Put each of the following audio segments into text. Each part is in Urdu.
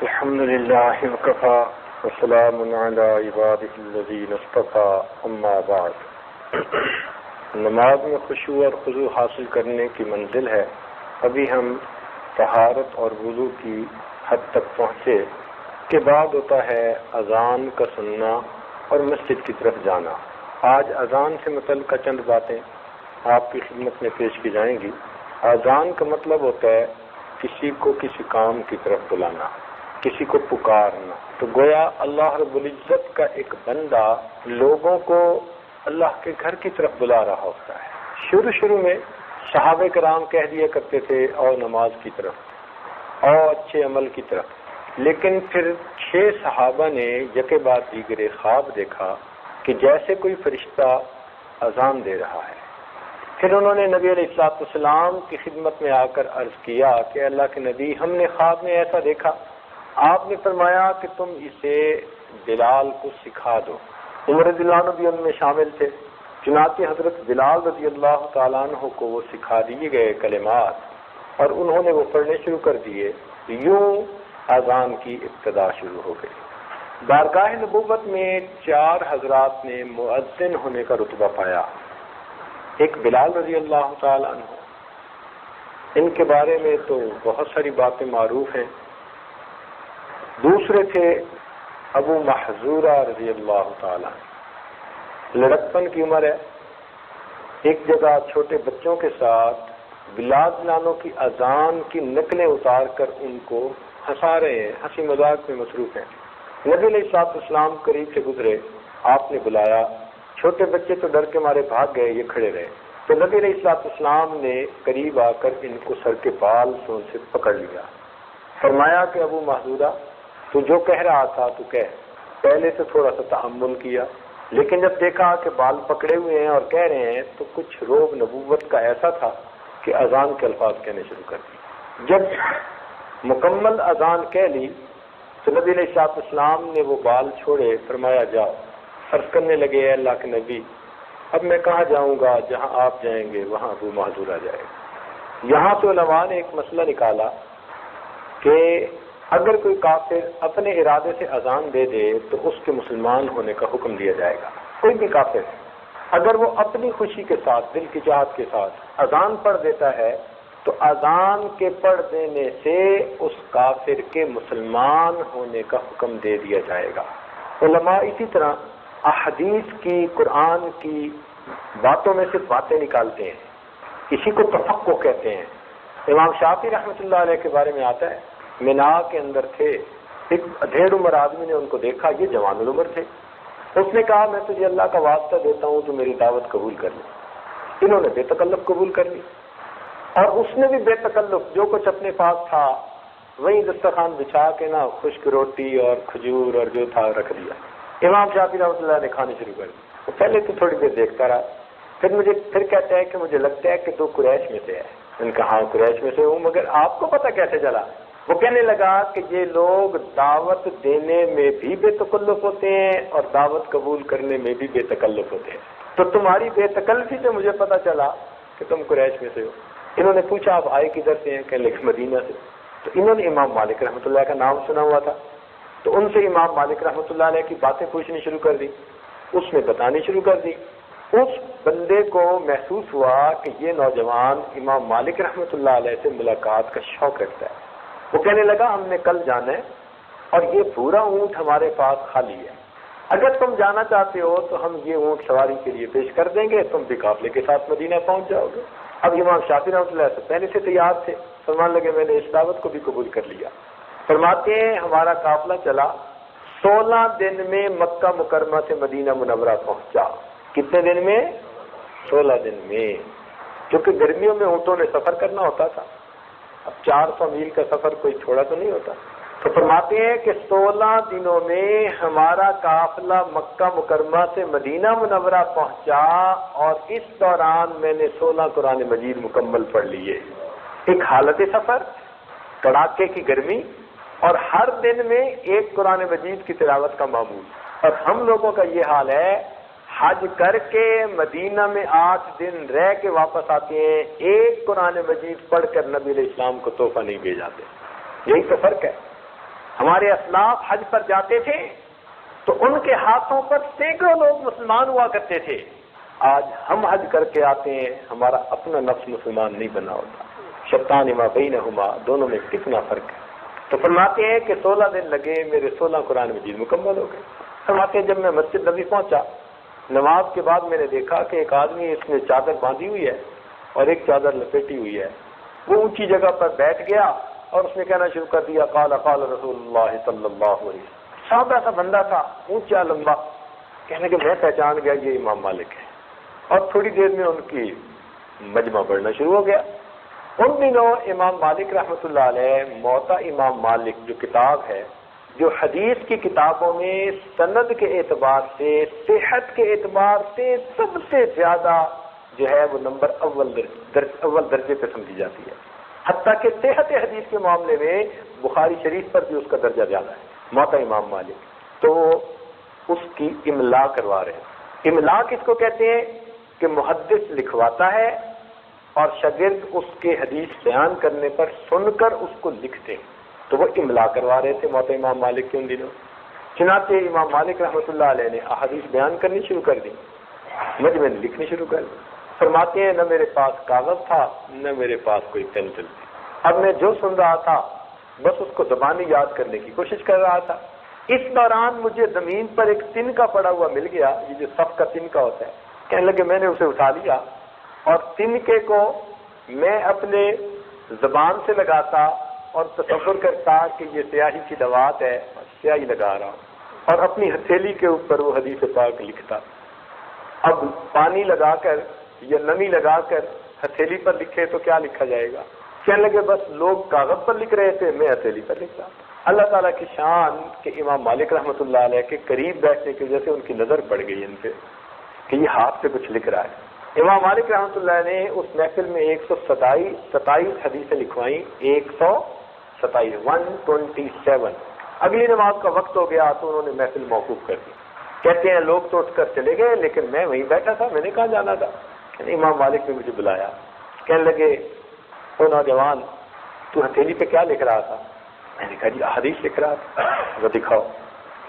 الحمد للہ وکفی وسلام علی عبادہ الذین اصطفی اما بعد۔ نماز میں خشوع اور خضوع حاصل کرنے کی منزل ہے۔ ابھی ہم طہارت اور وضو کی حد تک پہنچے کے بعد ہوتا ہے اذان کا سننا اور مسجد کی طرف جانا۔ آج اذان سے متعلقہ چند باتیں آپ کی خدمت میں پیش کی جائیں گی۔ اذان کا مطلب ہوتا ہے کسی کو کسی کام کی طرف بلانا، کسی کو پکارنا۔ تو گویا اللہ رب العزت کا ایک بندہ لوگوں کو اللہ کے گھر کی طرف بلا رہا ہوتا ہے۔ شروع میں صحابہ کرام کہہ دیا کرتے تھے اور نماز کی طرف اور اچھے عمل کی طرف، لیکن پھر 6 صحابہ نے یکے بعد دیگرے خواب دیکھا کہ جیسے کوئی فرشتہ اذان دے رہا ہے۔ پھر انہوں نے نبی علیہ السلام کی خدمت میں آ کر عرض کیا کہ اللہ کے نبی، ہم نے خواب میں ایسا دیکھا۔ آپ نے فرمایا کہ تم اسے بلال کو سکھا دو۔ عمر رضی اللہ عنہ بھی ان میں شامل تھے، چنانچہ حضرت بلال رضی اللہ تعالیٰ عنہ کو وہ سکھا دیے گئے کلمات اور انہوں نے وہ پڑھنے شروع کر دیے۔ یوں اذان کی ابتدا شروع ہو گئی۔ بارگاہ نبوت میں 4 حضرات نے مؤذن ہونے کا رتبہ پایا۔ ایک بلال رضی اللہ تعالیٰ عنہ، ان کے بارے میں تو بہت ساری باتیں معروف ہیں۔ دوسرے تھے ابو محذورہ رضی اللہ تعالیٰ عنہ، لڑکپن کی عمر ہے، ایک جگہ چھوٹے بچوں کے ساتھ بلال نانوں کی اذان کی نقلیں اتار کر ان کو ہنسا رہے ہیں، ہنسی مذاق میں مصروف ہیں۔ نبی علیہ السلام قریب سے گزرے، آپ نے بلایا، چھوٹے بچے تو ڈر کے مارے بھاگ گئے، یہ کھڑے رہے۔ تو نبی علیہ السلام نے قریب آ کر ان کو سر کے بال سون سے پکڑ لیا، فرمایا کہ ابو محذورہ، تو جو کہہ رہا تھا تو کہہ۔ پہلے تو تھوڑا سا تحمل کیا، لیکن جب دیکھا کہ بال پکڑے ہوئے ہیں اور کہہ رہے ہیں تو کچھ روب نبوت کا ایسا تھا کہ اذان کے الفاظ کہنے شروع کر دیے۔ جب مکمل اذان کہہ لی تو نبی علیہ السلام نے وہ بال چھوڑے، فرمایا جاؤ۔ عرض کرنے لگے، اے اللہ کے نبی، اب میں کہاں جاؤں گا؟ جہاں آپ جائیں گے وہاں ابو محذورہ جائے گا۔ یہاں تو علماء نے ایک مسئلہ نکالا کہ اگر کوئی کافر اپنے ارادے سے اذان دے دے تو اس کے مسلمان ہونے کا حکم دیا جائے گا۔ کوئی بھی کافر اگر وہ اپنی خوشی کے ساتھ، دل کی چاہت کے ساتھ اذان پڑھ دیتا ہے تو اذان کے پڑھ دینے سے اس کافر کے مسلمان ہونے کا حکم دے دیا جائے گا۔ علماء اسی طرح احادیث کی، قرآن کی باتوں میں سے باتیں نکالتے ہیں، اسی کو تفقہ کہتے ہیں۔ امام شافعی رحمۃ اللہ علیہ کے بارے میں آتا ہے، مینا کے اندر تھے، ایک ادھیڑ عمر آدمی نے ان کو دیکھا، یہ جوان العمر تھے۔ اس نے کہا، میں تجھے اللہ کا واسطہ دیتا ہوں تو میری دعوت قبول کر لی۔ انہوں نے بے تکلف قبول کر لی، اور اس نے بھی بے تکلف جو کچھ اپنے پاس تھا وہیں دسترخوان بچھا کے نا خشک روٹی اور کھجور اور جو تھا رکھ دیا۔ امام شافعی رحمۃ اللہ نے کھانے شروع کر دی۔ پہلے تو تھوڑی دیر دیکھتا رہا، پھر کہتا ہے کہ مجھے لگتا ہے کہ تو قریش میں سے ہے۔ ان کا ہاں قریش میں سے ہوں، مگر آپ کو پتہ کیسے چلا؟ وہ کہنے لگا کہ یہ لوگ دعوت دینے میں بھی بے تکلف ہوتے ہیں اور دعوت قبول کرنے میں بھی بے تکلف ہوتے ہیں، تو تمہاری بے تکلفی سے مجھے پتہ چلا کہ تم قریش میں سے ہو۔ انہوں نے پوچھا، آپ آئے کدھر سے ہیں؟ کہنے لگے مدینہ سے۔ تو انہوں نے امام مالک رحمۃ اللہ کا نام سنا ہوا تھا، تو ان سے امام مالک رحمۃ اللہ علیہ کی باتیں پوچھنی شروع کر دی، اس نے بتانی شروع کر دی۔ اس بندے کو محسوس ہوا کہ یہ نوجوان امام مالک رحمۃ اللہ علیہ سے ملاقات کا شوق رکھتا ہے۔ وہ کہنے لگا، ہم نے کل جانا ہے اور یہ پورا اونٹ ہمارے پاس خالی ہے، اگر تم جانا چاہتے ہو تو ہم یہ اونٹ سواری کے لیے پیش کر دیں گے، تم بھی قافلے کے ساتھ مدینہ پہنچ جاؤ گے۔ اب امام شافعی رحمۃ اللہ سے پہلے سے تیار تھے، فرمان لگے میں نے اس دعوت کو بھی قبول کر لیا۔ فرماتے ہیں ہمارا قافلہ چلا، 16 دن میں مکہ مکرمہ سے مدینہ منورہ پہنچا۔ کتنے دن میں؟ 16 دن میں، کیونکہ گرمیوں میں اونٹوں نے سفر کرنا ہوتا تھا، اب 400 میل کا سفر کوئی تھوڑا تو نہیں ہوتا۔ تو فرماتے ہیں کہ 16 دنوں میں ہمارا قافلہ مکہ مکرمہ سے مدینہ منورہ پہنچا، اور اس دوران میں نے 16 قرآن مجید مکمل پڑھ لیے۔ ایک حالت سفر، کڑاکے کی گرمی، اور ہر دن میں ایک قرآن مجید کی تلاوت کا معمول۔ اور ہم لوگوں کا یہ حال ہے، حج کر کے مدینہ میں 8 دن رہ کے واپس آتے ہیں، ایک قرآن مجید پڑھ کر نبی علیہ السلام کو تحفہ نہیں بھیجاتے۔ یہی تو فرق ہے۔ ہمارے اسلاف حج پر جاتے تھے تو ان کے ہاتھوں پر سینکڑوں لوگ مسلمان ہوا کرتے تھے. آج ہم حج کر کے آتے ہیں، ہمارا اپنا نفس مسلمان نہیں بنا ہوتا. شیطان ما بینہما، دونوں میں کتنا فرق ہے. تو فرماتے ہیں کہ 16 دن لگے، میرے 16 قرآن مجید مکمل ہو گئے. فرماتے ہیں جب میں مسجد نبی پہنچا، نماز کے بعد میں نے دیکھا کہ ایک آدمی اس نے چادر باندھی ہوئی ہے اور ایک چادر لپیٹی ہوئی ہے. وہ اونچی جگہ پر بیٹھ گیا اور اس نے کہنا شروع کر دیا، قال قال رسول اللہ صلی اللہ علیہ وسلم. سادہ سا بندہ تھا، اونچا لمبا. کہنے کہ میں پہچان گیا یہ امام مالک ہے. اور تھوڑی دیر میں ان کی مجمع بڑھنا شروع ہو گیا. ان دنوں امام مالک رحمۃ اللہ علیہ موطا امام مالک جو کتاب ہے، جو حدیث کی کتابوں میں سند کے اعتبار سے، صحت کے اعتبار سے سب سے زیادہ جو ہے وہ نمبر اول درجے پہ سمجھی جاتی ہے. حتیٰ کہ صحت حدیث کے معاملے میں بخاری شریف پر بھی اس کا درجہ زیادہ ہے. موطا امام مالک تو اس کی املا کروا رہے ہیں. املا کس کو کہتے ہیں کہ محدث لکھواتا ہے اور شاگرد اس کے حدیث بیان کرنے پر سن کر اس کو لکھتے ہیں. تو وہ املا کروا رہے تھے موطا امام مالک کے ان دنوں. چنانچہ امام مالک رحمۃ اللہ علیہ نے احادیث بیان کرنی شروع کر دی، مجمع میں لکھنی شروع کر دی. فرماتے ہیں نہ میرے پاس کاغذ تھا نہ میرے پاس کوئی پینسل تھی. اب میں جو سن رہا تھا بس اس کو زبانی یاد کرنے کی کوشش کر رہا تھا. اس دوران مجھے زمین پر ایک تن کا پڑا ہوا مل گیا، یہ جو صف کا تن کا ہوتا ہے. کہنے لگے میں نے اسے اٹھا لیا اور تنکے کو میں اپنے زبان سے لگاتا اور تصور کرتا کہ یہ سیاہی کی دوات ہے، سیاہی لگا رہا ہوں، اور اپنی ہتھیلی کے اوپر وہ حدیث پاک لکھتا. اب پانی لگا کر یا نمی لگا کر ہتھیلی پر لکھے تو کیا لکھا جائے گا؟ کہنے لگے بس لوگ کاغذ پر لکھ رہے تھے، میں ہتھیلی پر لکھ رہا. اللہ تعالیٰ کی شان کہ امام مالک رحمۃ اللہ علیہ کے قریب بیٹھنے کی وجہ سے ان کی نظر پڑ گئی ان پہ کہ یہ ہاتھ سے کچھ لکھ رہا ہے. امام مالک رحمۃ اللہ نے اس محفل میں 127 حدیثیں لکھوائیں. 127. اگلی نماز کا وقت ہو گیا تو انہوں نے محفل موقوف کر دی. کہتے ہیں لوگ تو اٹھ کر چلے گئے لیکن میں وہیں بیٹھا تھا، میں نے کہاں جانا تھا. امام مالک نے مجھے بلایا، کہنے لگے او نوجوان تو ہتھیلی پہ کیا لکھ رہا تھا؟ میں نے کہا جی احادیث لکھ رہا تھا. وہ دکھاؤ.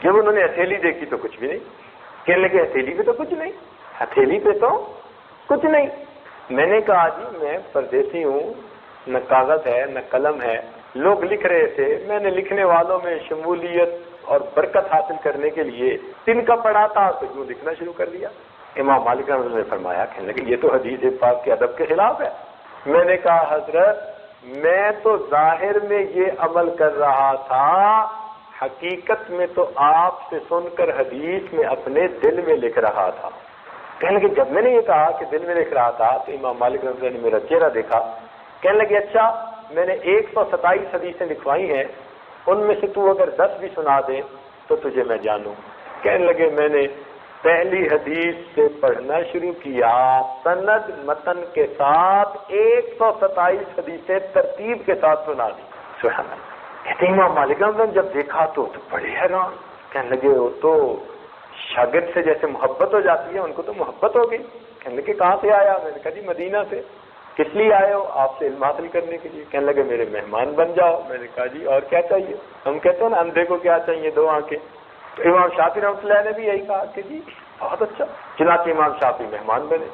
جب انہوں نے ہتھیلی دیکھی تو کچھ بھی نہیں. کہنے لگے ہتھیلی پہ تو کچھ نہیں، ہتھیلی پہ تو کچھ نہیں. میں نے کہا جی میں پردیسی ہوں، نہ کاغذ ہے نہ قلم ہے، لوگ لکھ رہے تھے، میں نے لکھنے والوں میں شمولیت اور برکت حاصل کرنے کے لیے تن کا پڑھا تھا تو یوں لکھنا شروع کر دیا. امام مالک رحمۃ اللہ نے فرمایا، کہنے لگے یہ تو حدیث پاک کے ادب کے خلاف ہے. میں نے کہا حضرت میں تو ظاہر میں یہ عمل کر رہا تھا، حقیقت میں تو آپ سے سن کر حدیث میں اپنے دل میں لکھ رہا تھا. کہنے لگے جب میں نے یہ کہا کہ دل میں لکھ رہا تھا تو امام مالک رحمۃ اللہ نے میرا چہرہ دیکھا. کہنے لگے اچھا میں نے 127 حدیثیں لکھوائی ہیں، ان میں سے تو اگر 10 بھی سنا دے تو تجھے میں جانوں. کہنے لگے میں نے پہلی حدیث سے پڑھنا شروع کیا، سند متن کے ساتھ 127 حدیثیں ترتیب کے ساتھ سنا دی. سبحان اللہ. کہتے ہیں امام مالک رحمۃ اللہ نے جب دیکھا تو بڑے حیران. کہنے لگے وہ تو شاگرد سے جیسے محبت ہو جاتی ہے ان کو تو محبت ہو گئی. کہنے لگے کہاں سے آیا؟ میں نے کہا جی مدینہ سے. کس لیے آئے ہو؟ آپ سے علم حاصل کرنے کے لیے. کہنے لگے میرے مہمان بن جاؤ. میں نے کہا جی اور کیا چاہیے؟ ہم کہتے ہیں نا اندھے کو کیا چاہیے؟ 2 آنکھیں. تو امام شافعی رحمۃ اللہ نے بھی یہی کہا کہ جی بہت اچھا. چنانچہ امام شافعی مہمان بنے.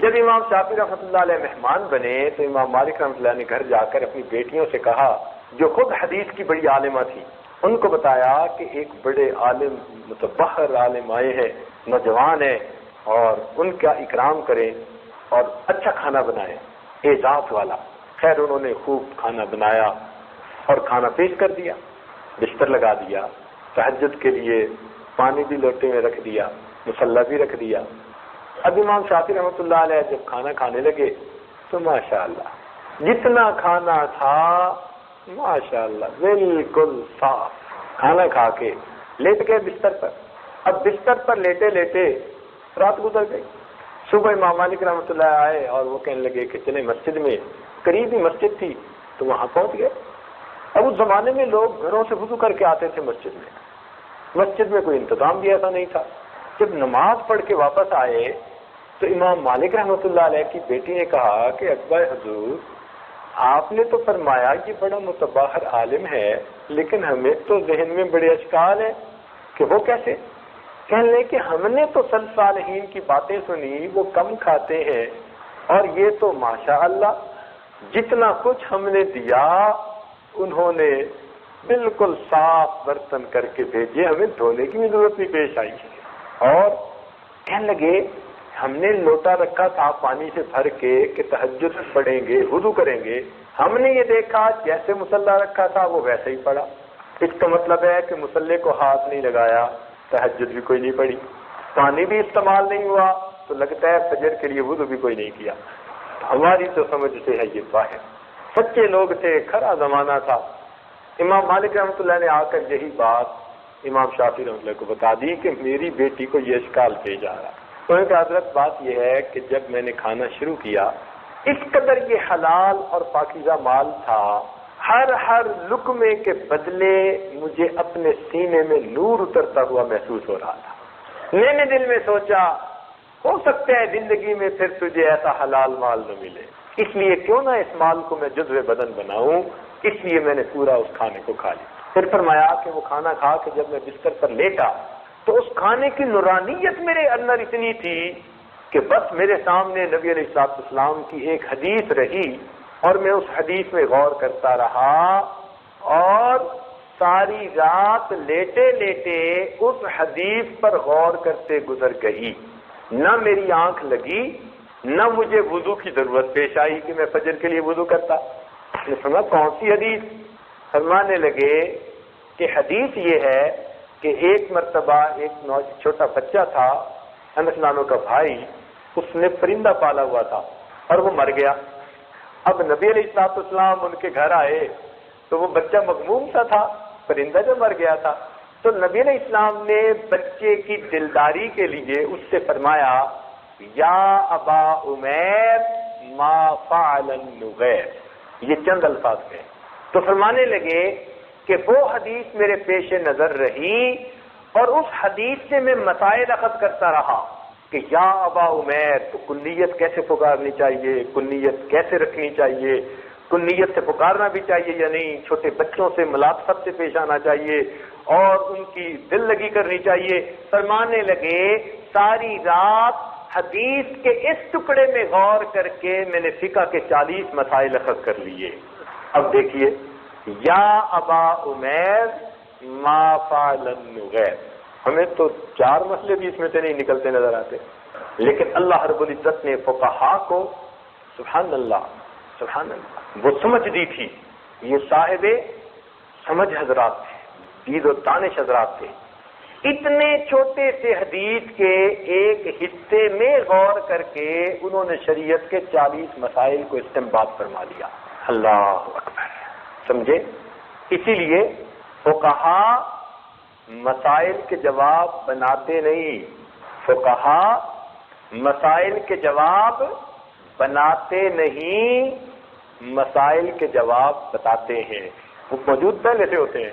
جب امام شافعی رحمۃ اللہ علیہ مہمان بنے تو امام مالک رحمۃ اللہ نے گھر جا کر اپنی بیٹیوں سے کہا جو خود حدیث کی بڑی عالمہ تھی، ان کو بتایا کہ ایک بڑے عالم متبحر عالم آئے ہیں، نوجوان ہیں، اور ان کا اکرام کریں اور اچھا کھانا بنائیں، اعزاز والا. خیر انہوں نے خوب کھانا بنایا اور کھانا پیش کر دیا، بستر لگا دیا، تہجد کے لیے پانی بھی لوٹے میں رکھ دیا، مصلی بھی رکھ دیا. اب امام شافعی رحمۃ اللہ علیہ جب کھانا کھانے لگے تو ماشاءاللہ جتنا کھانا تھا ماشاءاللہ بالکل صاف. کھانا کھا کے لیٹ گئے بستر پر. اب بستر پر لیٹے لیٹے رات گزر گئی. صبح امام مالک رحمۃ اللہ آئے اور وہ کہنے لگے کہ چلے مسجد میں، قریب ہی مسجد تھی تو وہاں پہنچ گئے. اب اس زمانے میں لوگ گھروں سے وضو کر کے آتے تھے مسجد میں. مسجد میں کوئی انتظام بھی ایسا نہیں تھا. جب نماز پڑھ کے واپس آئے تو امام مالک رحمۃ اللہ علیہ کی بیٹی نے کہا کہ اکبر حضور آپ نے تو فرمایا کہ بڑا متباہر عالم ہے، لیکن ہمیں تو ذہن میں بڑے اشکال ہیں کہ وہ کیسے؟ کہنے لیں کہ ہم نے تو سلف صالحین کی باتیں سنی، وہ کم کھاتے ہیں، اور یہ تو ماشاء اللہ جتنا کچھ ہم نے دیا انہوں نے بالکل صاف برتن کر کے بھیجے، ہمیں دھونے کی بھی ضرورت نہیں پیش آئی۔ اور کہنے لگے ہم نے لوٹا رکھا تھا پانی سے بھر کے کہ تہجد پڑھیں گے، وضو کریں گے، ہم نے یہ دیکھا جیسے مصلی رکھا تھا وہ ویسے ہی پڑا۔ اس کا مطلب ہے کہ مصلی کو ہاتھ نہیں لگایا، تہجد بھی کوئی نہیں پڑھی، پانی بھی استعمال نہیں ہوا، تو لگتا ہے فجر کے لیے وضو بھی کوئی نہیں کیا۔ ہماری تو سمجھ سے ہے یہ باہر۔ سچے لوگ تھے، کھرا زمانہ تھا۔ امام مالک رحمۃ اللہ نے آ کر یہی بات امام شافعی رحمۃ اللہ کو بتا دی کہ میری بیٹی کو یہ اشکال پیش آ رہا۔ انہوں نے کہا حضرت بات یہ ہے کہ جب میں نے کھانا شروع کیا اس قدر یہ حلال اور پاکیزہ مال تھا، ہر لقمے کے بدلے مجھے اپنے سینے میں نور اترتا ہوا محسوس ہو رہا تھا۔ میں نے دل میں سوچا ہو سکتا ہے زندگی میں پھر تجھے ایسا حلال مال نہ ملے، اس لیے کیوں نہ اس مال کو میں جزو بدن بناؤں، اس لیے میں نے پورا اس کھانے کو کھا لیا۔ پھر فرمایا کہ وہ کھانا کھا کے جب میں بستر پر لیٹا تو اس کھانے کی نورانیت میرے اندر اتنی تھی کہ بس میرے سامنے نبی علیہ الصلوۃ والسلام کی ایک حدیث رہی اور میں اس حدیث میں غور کرتا رہا، اور ساری رات لیٹے لیٹے اس حدیث پر غور کرتے گزر گئی۔ نہ میری آنکھ لگی، نہ مجھے وضو کی ضرورت پیش آئی کہ میں فجر کے لیے وضو کرتا۔ نے سنا کون سی حدیث؟ فرمانے لگے کہ حدیث یہ ہے کہ ایک مرتبہ ایک چھوٹا بچہ تھا، انس ناموں کا بھائی، اس نے پرندہ پالا ہوا تھا اور وہ مر گیا۔ اب نبی علیہ الصلوۃ والسلام ان کے گھر آئے تو وہ بچہ مغموم سا تھا، پرندہ جو مر گیا تھا، تو نبی علیہ السلام نے بچے کی دلداری کے لیے اس سے فرمایا یا ابا عمیر ما فعل النغیر، یہ چند الفاظ ہیں۔ تو فرمانے لگے کہ وہ حدیث میرے پیش نظر رہی اور اس حدیث سے میں مسائل اخذ کرتا رہا کہ یا ابا عمیر، تو کنیت کیسے پکارنی چاہیے، کنیت کیسے رکھنی چاہیے، کنیت سے پکارنا بھی چاہیے یا نہیں، چھوٹے بچوں سے ملاطفت سے پیش آنا چاہیے اور ان کی دل لگی کرنی چاہیے۔ فرمانے لگے ساری رات حدیث کے اس ٹکڑے میں غور کر کے میں نے فقہ کے 40 مسائل اخذ کر لیے۔ اب دیکھیے یا ابا عمیر ما فعل النغیر، ہمیں تو 4 مسئلے بھی اس میں سے نہیں نکلتے نظر آتے، لیکن اللہ رب العزت نے فقہا کو سبحان اللہ سبحان اللہ وہ سمجھ دی تھی۔ یہ صاحب سمجھ حضرات تھے، دید و دانش حضرات تھے، اتنے چھوٹے سے حدیث کے ایک حصے میں غور کر کے انہوں نے شریعت کے 40 مسائل کو استنباط فرما لیا۔ اللہ اکبر، سمجھے؟ اسی لیے فقہا مسائل کے جواب بناتے نہیں، فقہا مسائل کے جواب بناتے نہیں، مسائل کے جواب بتاتے ہیں۔ وہ موجود پہلے سے ہوتے ہیں،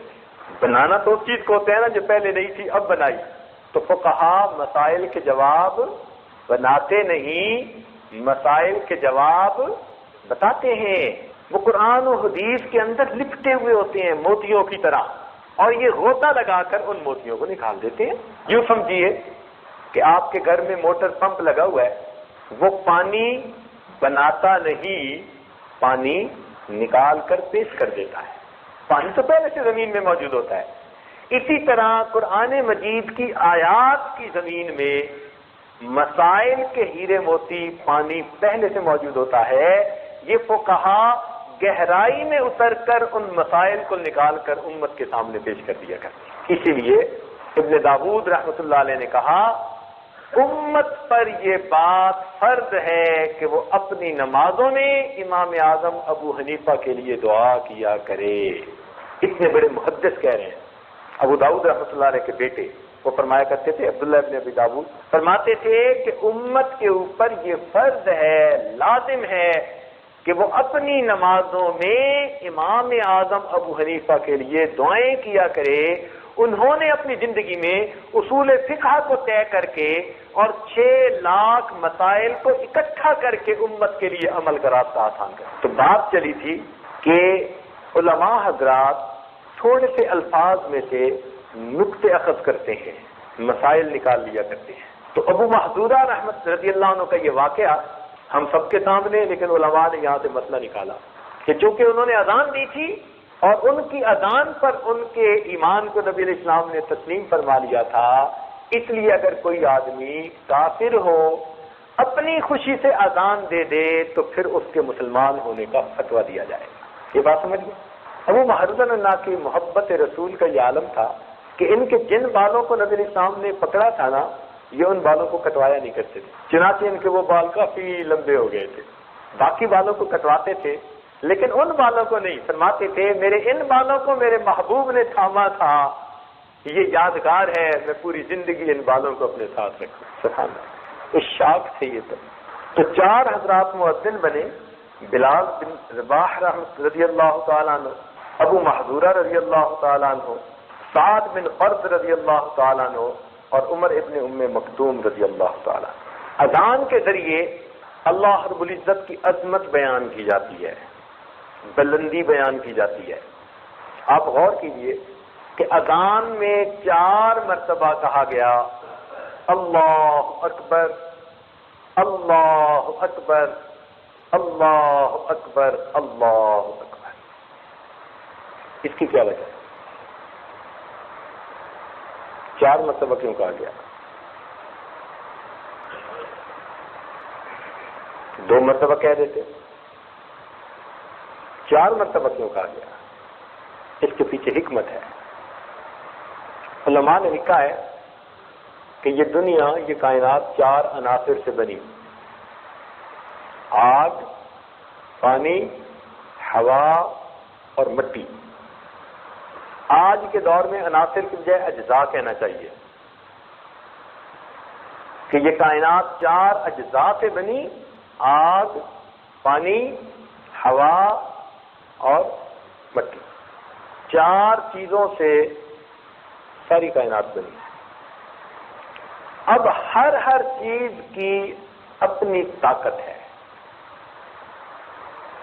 بنانا تو اس چیز کو ہوتا ہے نا جو پہلے نہیں تھی اب بنائی۔ تو فقہا مسائل کے جواب بناتے نہیں، مسائل کے جواب بتاتے ہیں۔ وہ قرآن و حدیث کے اندر لپٹے ہوئے ہوتے ہیں موتیوں کی طرح، اور یہ غوطہ لگا کر ان موتیوں کو نکال دیتے ہیں۔ یوں سمجھیے کہ آپ کے گھر میں موٹر پمپ لگا ہوا ہے، وہ پانی بناتا نہیں، پانی نکال کر پیش کر دیتا ہے۔ پانی تو پہلے سے زمین میں موجود ہوتا ہے۔ اسی طرح قرآن مجید کی آیات کی زمین میں مسائل کے ہیرے موتی پانی پہلے سے موجود ہوتا ہے۔ یہ فقہا گہرائی میں اتر کر ان مسائل کو نکال کر امت کے سامنے پیش کر دیا کرتے ہیں۔ اسی لیے ابن داود رحمۃ اللہ علیہ نے کہا امت پر یہ بات فرض ہے کہ وہ اپنی نمازوں میں امام اعظم ابو حنیفہ کے لیے دعا کیا کرے۔ اتنے بڑے محدث کہہ رہے ہیں۔ ابو داؤد رحمۃ اللہ علیہ کے بیٹے وہ فرمایا کرتے تھے، عبداللہ ابن ابی داؤد فرماتے تھے کہ امت کے اوپر یہ فرض ہے، لازم ہے کہ وہ اپنی نمازوں میں امام اعظم ابو حنیفہ کے لیے دعائیں کیا کرے، انہوں نے اپنی زندگی میں اصول فقہ کو طے کر کے اور 6 لاکھ مسائل کو اکٹھا کر کے امت کے لیے عمل کا راستہ آسان کر. تو بات چلی تھی کہ علماء حضرات تھوڑے سے الفاظ میں سے نقطے اخذ کرتے ہیں، مسائل نکال لیا کرتے ہیں. تو ابو محذورہ رحمت رضی اللہ عنہ کا یہ واقعہ ہم سب کے سامنے، لیکن علماء نے یہاں سے مسئلہ نکالا کہ چونکہ انہوں نے اذان دی تھی اور ان کی اذان پر ان کے ایمان کو نبی علیہ السلام نے تسلیم فرما لیا تھا، اس لیے اگر کوئی آدمی کافر ہو اپنی خوشی سے اذان دے دے تو پھر اس کے مسلمان ہونے کا فتویٰ دیا جائے گا. یہ بات سمجھیے. ابو محذورہ کی محبت رسول کا یہ عالم تھا کہ ان کے جن بالوں کو نبی علیہ السلام نے پکڑا تھا نا، یہ ان بالوں کو کٹوایا نہیں کرتے تھے، چنانچہ ان کے وہ بال کافی لمبے ہو گئے تھے. باقی بالوں کو کٹواتے تھے لیکن ان بالوں کو نہیں. فرماتے تھے میرے ان بالوں کو میرے محبوب نے تھاما تھا، یہ یادگار ہے، میں پوری زندگی ان بالوں کو اپنے ساتھ رکھوں. سبحان اللہ، اس شاخ سے یہ تو 4 حضرات مؤذن بنے، بلال بن رباح رضی اللہ تعالیٰ عنہ، ابو محذورہ رضی اللہ تعالیٰ عنہ، سعد بن قرظ رضی اللہ تعالیٰ عنہ اور عمر ابن ام مکتوم رضی اللہ تعالیٰ. اذان کے ذریعے اللہ رب العزت کی عظمت بیان کی جاتی ہے، بلندی بیان کی جاتی ہے. آپ غور کیجئے کہ اذان میں 4 مرتبہ کہا گیا اللہ اکبر اللہ اکبر اللہ اکبر اللہ اکبر. اس کی کیا وجہ ہے؟ 4 مرتبہ کیوں کہا گیا؟ 2 مرتبہ کہہ دیتے. 4 مرتبہ کیوں کہا گیا؟ اس کے پیچھے حکمت ہے. علماء نے لکھا ہے کہ یہ دنیا، یہ کائنات 4 عناصر سے بنی: آگ، پانی، ہوا اور مٹی. آج کے دور میں عناصر کی بجائے اجزاء کہنا چاہیے کہ یہ کائنات 4 اجزاء سے بنی: آگ، پانی، ہوا اور مٹی. 4 چیزوں سے ساری کائنات بنی. اب ہر چیز کی اپنی طاقت ہے.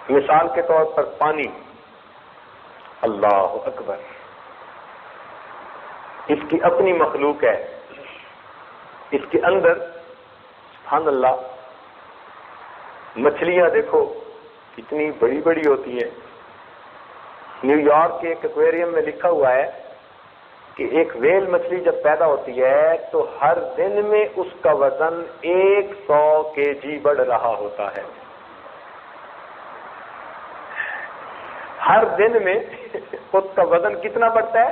مثال کے طور پر پانی، اللہ اکبر، اس کی اپنی مخلوق ہے. اس کے اندر سبحان اللہ مچھلیاں دیکھو کتنی بڑی بڑی ہوتی ہیں. نیو یارک کے ایک ایکویریم میں لکھا ہوا ہے کہ ایک ویل مچھلی جب پیدا ہوتی ہے تو ہر دن میں اس کا وزن 100 kg بڑھ رہا ہوتا ہے. ہر دن میں اس کا وزن کتنا بڑھتا ہے؟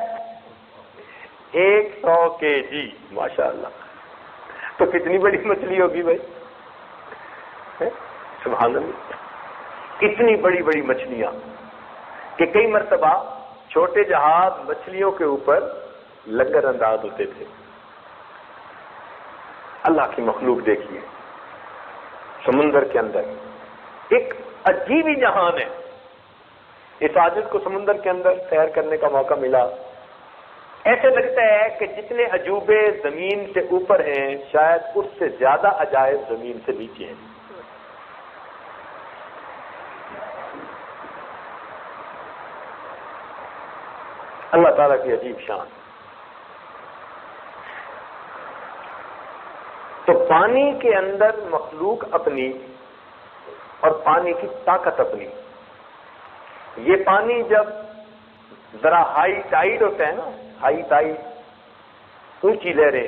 100 kg. ماشاءاللہ. تو کتنی بڑی مچھلی ہوگی بھائی؟ سبحان اللہ. اتنی بڑی بڑی مچھلیاں کہ کئی مرتبہ چھوٹے جہاز مچھلیوں کے اوپر لنگر انداز ہوتے تھے. اللہ کی مخلوق دیکھیے. سمندر کے اندر ایک عجیب ہی جہان ہے. اس عاجز کو سمندر کے اندر سیر کرنے کا موقع ملا. ایسے لگتا ہے کہ جتنے عجوبے زمین سے اوپر ہیں شاید اس سے زیادہ عجائب زمین سے نیچے ہیں. اللہ تعالیٰ کی عجیب شان. تو پانی کے اندر مخلوق اپنی اور پانی کی طاقت اپنی. یہ پانی جب ذرا ہائی ٹائیڈ ہوتا ہے نا، ہائی ٹائیڈ، اونچی لہریں،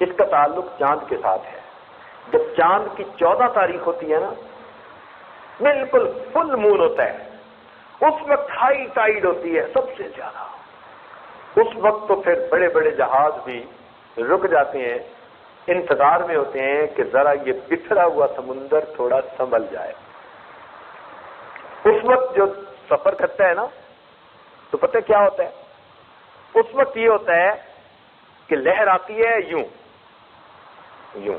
اس کا تعلق چاند کے ساتھ ہے. جب چاند کی 14 تاریخ ہوتی ہے نا، بالکل فل مون ہوتا ہے، اس وقت ہائی ٹائیڈ ہوتی ہے سب سے زیادہ. اس وقت تو پھر بڑے بڑے جہاز بھی رک جاتے ہیں، انتظار میں ہوتے ہیں کہ ذرا یہ بکھرا ہوا سمندر تھوڑا سنبھل جائے. اس وقت جو سفر کرتا ہے نا تو پتہ کیا ہوتا ہے؟ اس وقت یہ ہوتا ہے کہ لہر آتی ہے یوں یوں،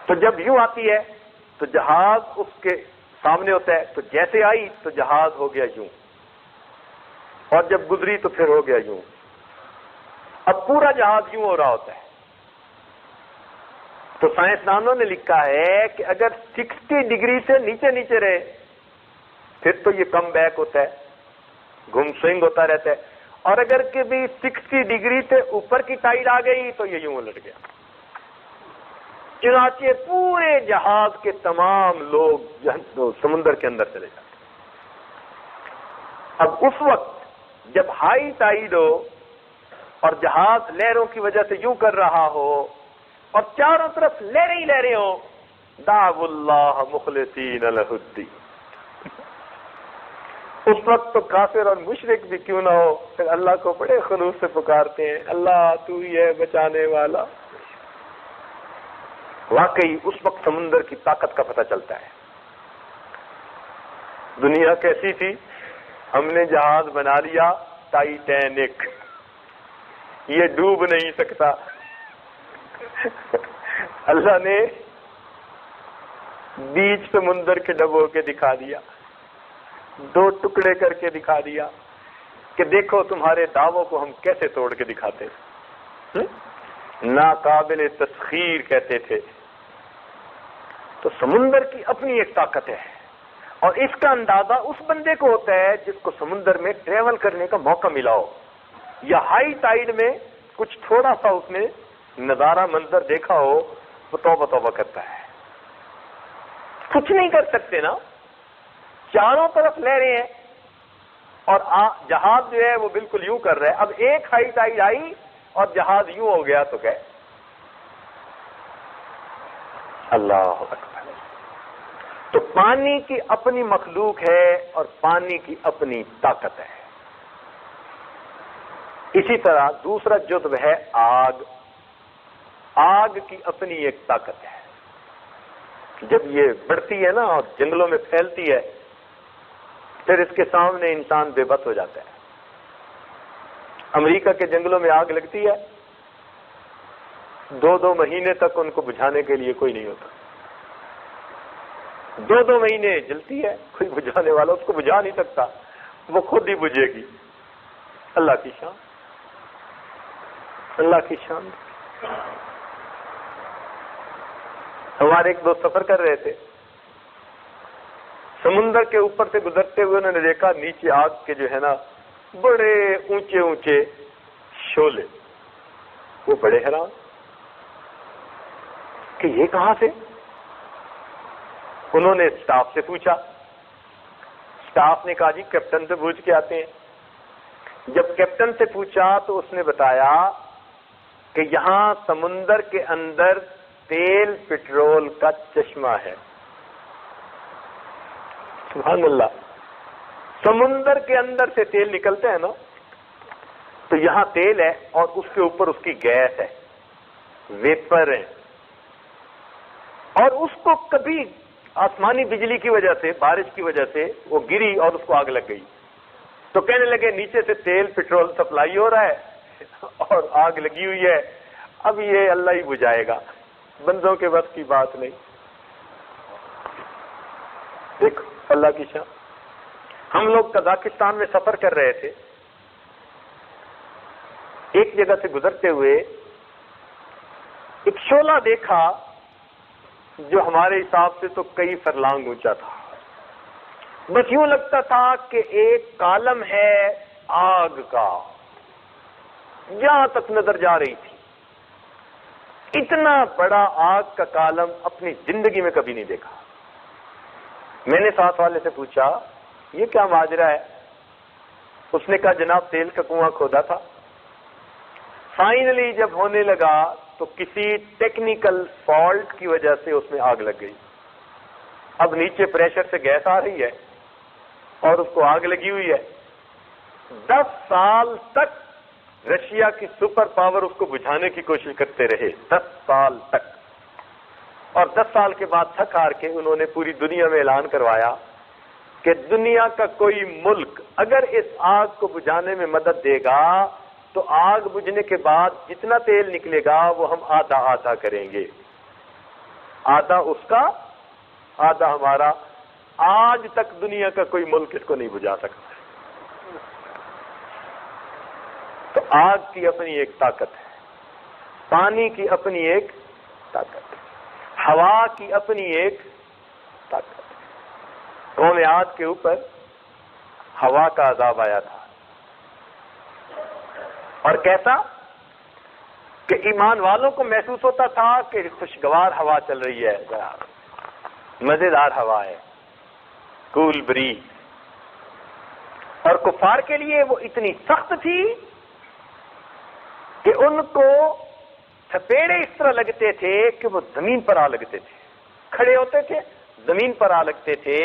تو جب یوں آتی ہے تو جہاز اس کے سامنے ہوتا ہے، تو جیسے آئی تو جہاز ہو گیا یوں، اور جب گزری تو پھر ہو گیا یوں. اب پورا جہاز یوں ہو رہا ہوتا ہے. تو سائنسدانوں نے لکھا ہے کہ اگر 60 ڈگری سے نیچے نیچے رہے پھر تو یہ کم بیک ہوتا ہے, گم سوئنگ ہوتا رہتا ہے, اور اگر کبھی 60 ڈگری سے اوپر کی ٹائیڈ آ گئی تو یہ یوں الٹ گیا. چنانچہ پورے جہاز کے تمام لوگ سمندر کے اندر چلے جاتے. اب اس وقت جب ہائی ٹائیڈ ہو اور جہاز لہروں کی وجہ سے یوں کر رہا ہو اور چاروں طرف لہریں ہی لہریں ہوں, دعوا اللہ مخلصین لہ الدین, اس وقت تو کافر اور مشرک بھی کیوں نہ ہو پھر اللہ کو بڑے خلوص سے پکارتے ہیں, اللہ تو ہی ہے بچانے والا. واقعی اس وقت سمندر کی طاقت کا پتہ چلتا ہے. دنیا کیسی تھی, ہم نے جہاز بنا لیا ٹائٹینک, یہ ڈوب نہیں سکتا. اللہ نے بیچ سمندر کے ڈبو کے دکھا دیا, 2 ٹکڑے کر کے دکھا دیا کہ دیکھو تمہارے دعووں کو ہم کیسے توڑ کے دکھاتے. ناقابل تسخیر کہتے تھے. تو سمندر کی اپنی ایک طاقت ہے, اور اس کا اندازہ اس بندے کو ہوتا ہے جس کو سمندر میں ٹریول کرنے کا موقع ملا ہو, یا ہائی ٹائیڈ میں کچھ تھوڑا سا اس نے نظارہ منظر دیکھا ہو, وہ توبہ توبہ کرتا ہے. کچھ نہیں کر سکتے نا, چاروں طرف لہریں ہیں اور جہاز جو ہے وہ بالکل یوں کر رہا ہے. اب ایک ہائی ٹائیڈ آئی اور جہاز یوں ہو گیا تو گئے. اللہ اکبر. تو پانی کی اپنی مخلوق ہے اور پانی کی اپنی طاقت ہے. اسی طرح دوسرا جزو ہے آگ. آگ کی اپنی ایک طاقت ہے. جب یہ بڑھتی ہے نا اور جنگلوں میں پھیلتی ہے پھر اس کے سامنے انسان بے بس ہو جاتا ہے. امریکہ کے جنگلوں میں آگ لگتی ہے, 2 مہینے تک ان کو بجھانے کے لیے کوئی نہیں ہوتا. 2 مہینے جلتی ہے, کوئی بجھانے والا اس کو بجھا نہیں سکتا, وہ خود ہی بجھے گی. اللہ کی شان, اللہ کی شان. ہمارے ایک دوست سفر کر رہے تھے, سمندر کے اوپر سے گزرتے ہوئے انہوں نے دیکھا نیچے آگ کے جو ہے نا بڑے اونچے اونچے شعلے. وہ بڑے حیران کہ یہ کہاں سے. انہوں نے اسٹاف سے پوچھا, اسٹاف نے کہا جی کیپٹن سے پوچھ کے آتے ہیں. جب کیپٹن سے پوچھا تو اس نے بتایا کہ یہاں سمندر کے اندر تیل پٹرول کا چشمہ ہے. سبحان اللہ. سمندر کے اندر سے تیل نکلتا ہے نا, تو یہاں تیل ہے اور اس کے اوپر اس کی گیس ہے, ویپر ہے, اور اس کو کبھی آسمانی بجلی کی وجہ سے, بارش کی وجہ سے وہ گری اور اس کو آگ لگ گئی. تو کہنے لگے نیچے سے تیل پٹرول سپلائی ہو رہا ہے اور آگ لگی ہوئی ہے, اب یہ اللہ ہی بجھائے گا, بندوں کے بس کی بات نہیں. دیکھو اللہ کی شان. ہم لوگ قزاقستان میں سفر کر رہے تھے, ایک جگہ سے گزرتے ہوئے ایک شعلہ دیکھا جو ہمارے حساب سے تو کئی فرلانگ اونچا تھا. بس یوں لگتا تھا کہ ایک کالم ہے آگ کا, جہاں تک نظر جا رہی تھی. اتنا بڑا آگ کا کالم اپنی زندگی میں کبھی نہیں دیکھا. میں نے ساتھ والے سے پوچھا یہ کیا ماجرا ہے. اس نے کہا جناب تیل کا کنواں کھودا تھا, فائنلی جب ہونے لگا تو کسی ٹیکنیکل فالٹ کی وجہ سے اس میں آگ لگ گئی. اب نیچے پریشر سے گیس آ رہی ہے اور اس کو آگ لگی ہوئی ہے. 10 سال تک رشیا کی سپر پاور اس کو بجھانے کی کوشش کرتے رہے, 10 سال تک. اور 10 سال کے بعد تھک ہار کے انہوں نے پوری دنیا میں اعلان کروایا کہ دنیا کا کوئی ملک اگر اس آگ کو بجھانے میں مدد دے گا تو آگ بجھنے کے بعد جتنا تیل نکلے گا وہ ہم آدھا آدھا کریں گے, آدھا اس کا آدھا ہمارا. آج تک دنیا کا کوئی ملک اس کو نہیں بجھا سکتا. تو آگ کی اپنی ایک طاقت ہے، پانی کی اپنی ایک طاقت ہے، ہوا کی اپنی ایک طاقت ہے۔ قوم عاد کے اوپر ہوا کا عذاب آیا تھا، اور کیسا کہ ایمان والوں کو محسوس ہوتا تھا کہ خوشگوار ہوا چل رہی ہے، مزیدار ہوا ہے، کول بریز، اور کفار کے لیے وہ اتنی سخت تھی کہ ان کو تھپیڑے اس طرح لگتے تھے کہ وہ زمین پر آ لگتے تھے، کھڑے ہوتے تھے زمین پر آ لگتے تھے،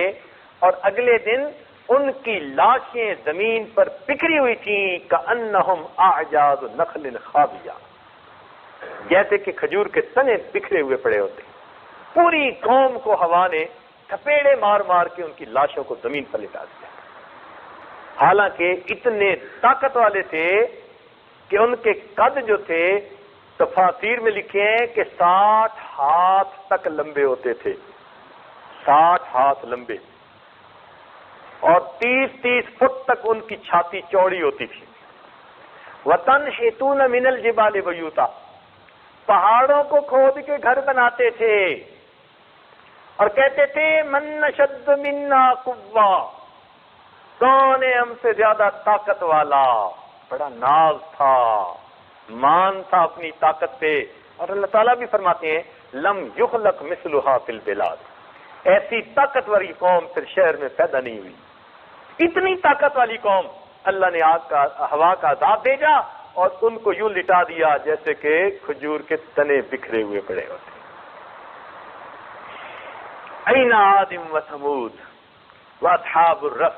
اور اگلے دن ان کی لاشیں زمین پر بکھری ہوئی تھیں کأنہم اعجاز نخل خاویہ، جیسے کہ کھجور کے تنے بکھرے ہوئے پڑے ہوتے۔ پوری قوم کو ہوا نے تھپیڑے مار مار کے ان کی لاشوں کو زمین پر لٹا دیا، حالانکہ اتنے طاقت والے تھے کہ ان کے قد جو تھے تفاسیر میں لکھے ہیں کہ 60 ہاتھ تک لمبے ہوتے تھے، 60 ہاتھ لمبے، اور 30 فٹ تک ان کی چھاتی چوڑی ہوتی تھی۔ وَتَنْحِتُونَ مِنَ الْجِبَالِ بُيُوتًا، پہاڑوں کو کھود کے گھر بناتے تھے، اور کہتے تھے مَنْ أَشَدُّ مِنَّا قُوَّةً، کون ہے ہم سے زیادہ طاقت والا۔ بڑا ناز تھا، مان تھا اپنی طاقت پہ، اور اللہ تعالیٰ بھی فرماتے ہیں لم یخلق مثلها فی البلاد، ایسی طاقت والی قوم پھر شہر میں پیدا نہیں ہوئی۔ اتنی طاقت والی قوم، اللہ نے آگ کا ہوا کا عذاب بھیجا اور ان کو یوں لٹا دیا جیسے کہ کھجور کے تنے بکھرے ہوئے پڑے ہوتے۔ این عاد و ثمود واصحاب الرس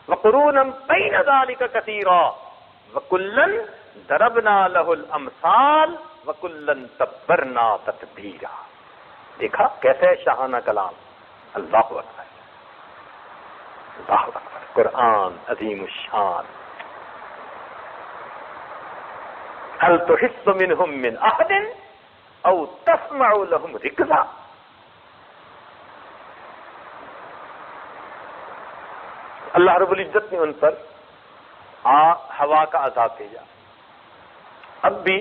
وقرون بین ذلک کثیرا وکلا ضربنا له الامثال وکلا تبرنا تتبیرا۔ دیکھا کیسے ہے شاہانہ کلام، اللہ اکبر، اللہ اکبر، قرآن عظیم الشان۔ هل تحس منهم من احد او تسمع لهم رکزا۔ اللہ رب العزت نے ان پر ہوا کا عذاب بھیجا۔ اب بھی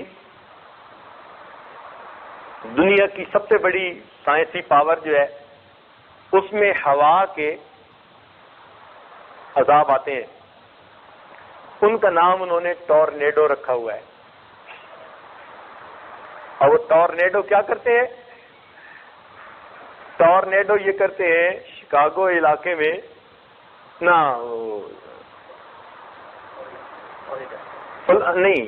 دنیا کی سب سے بڑی سائنسی پاور جو ہے اس میں ہوا کے عذاب آتے ہیں، ان کا نام انہوں نے ٹورنیڈو رکھا ہوا ہے۔ اور وہ ٹورنیڈو کیا کرتے ہیں؟ ٹورنیڈو یہ کرتے ہیں شکاگو علاقے میں نہیں،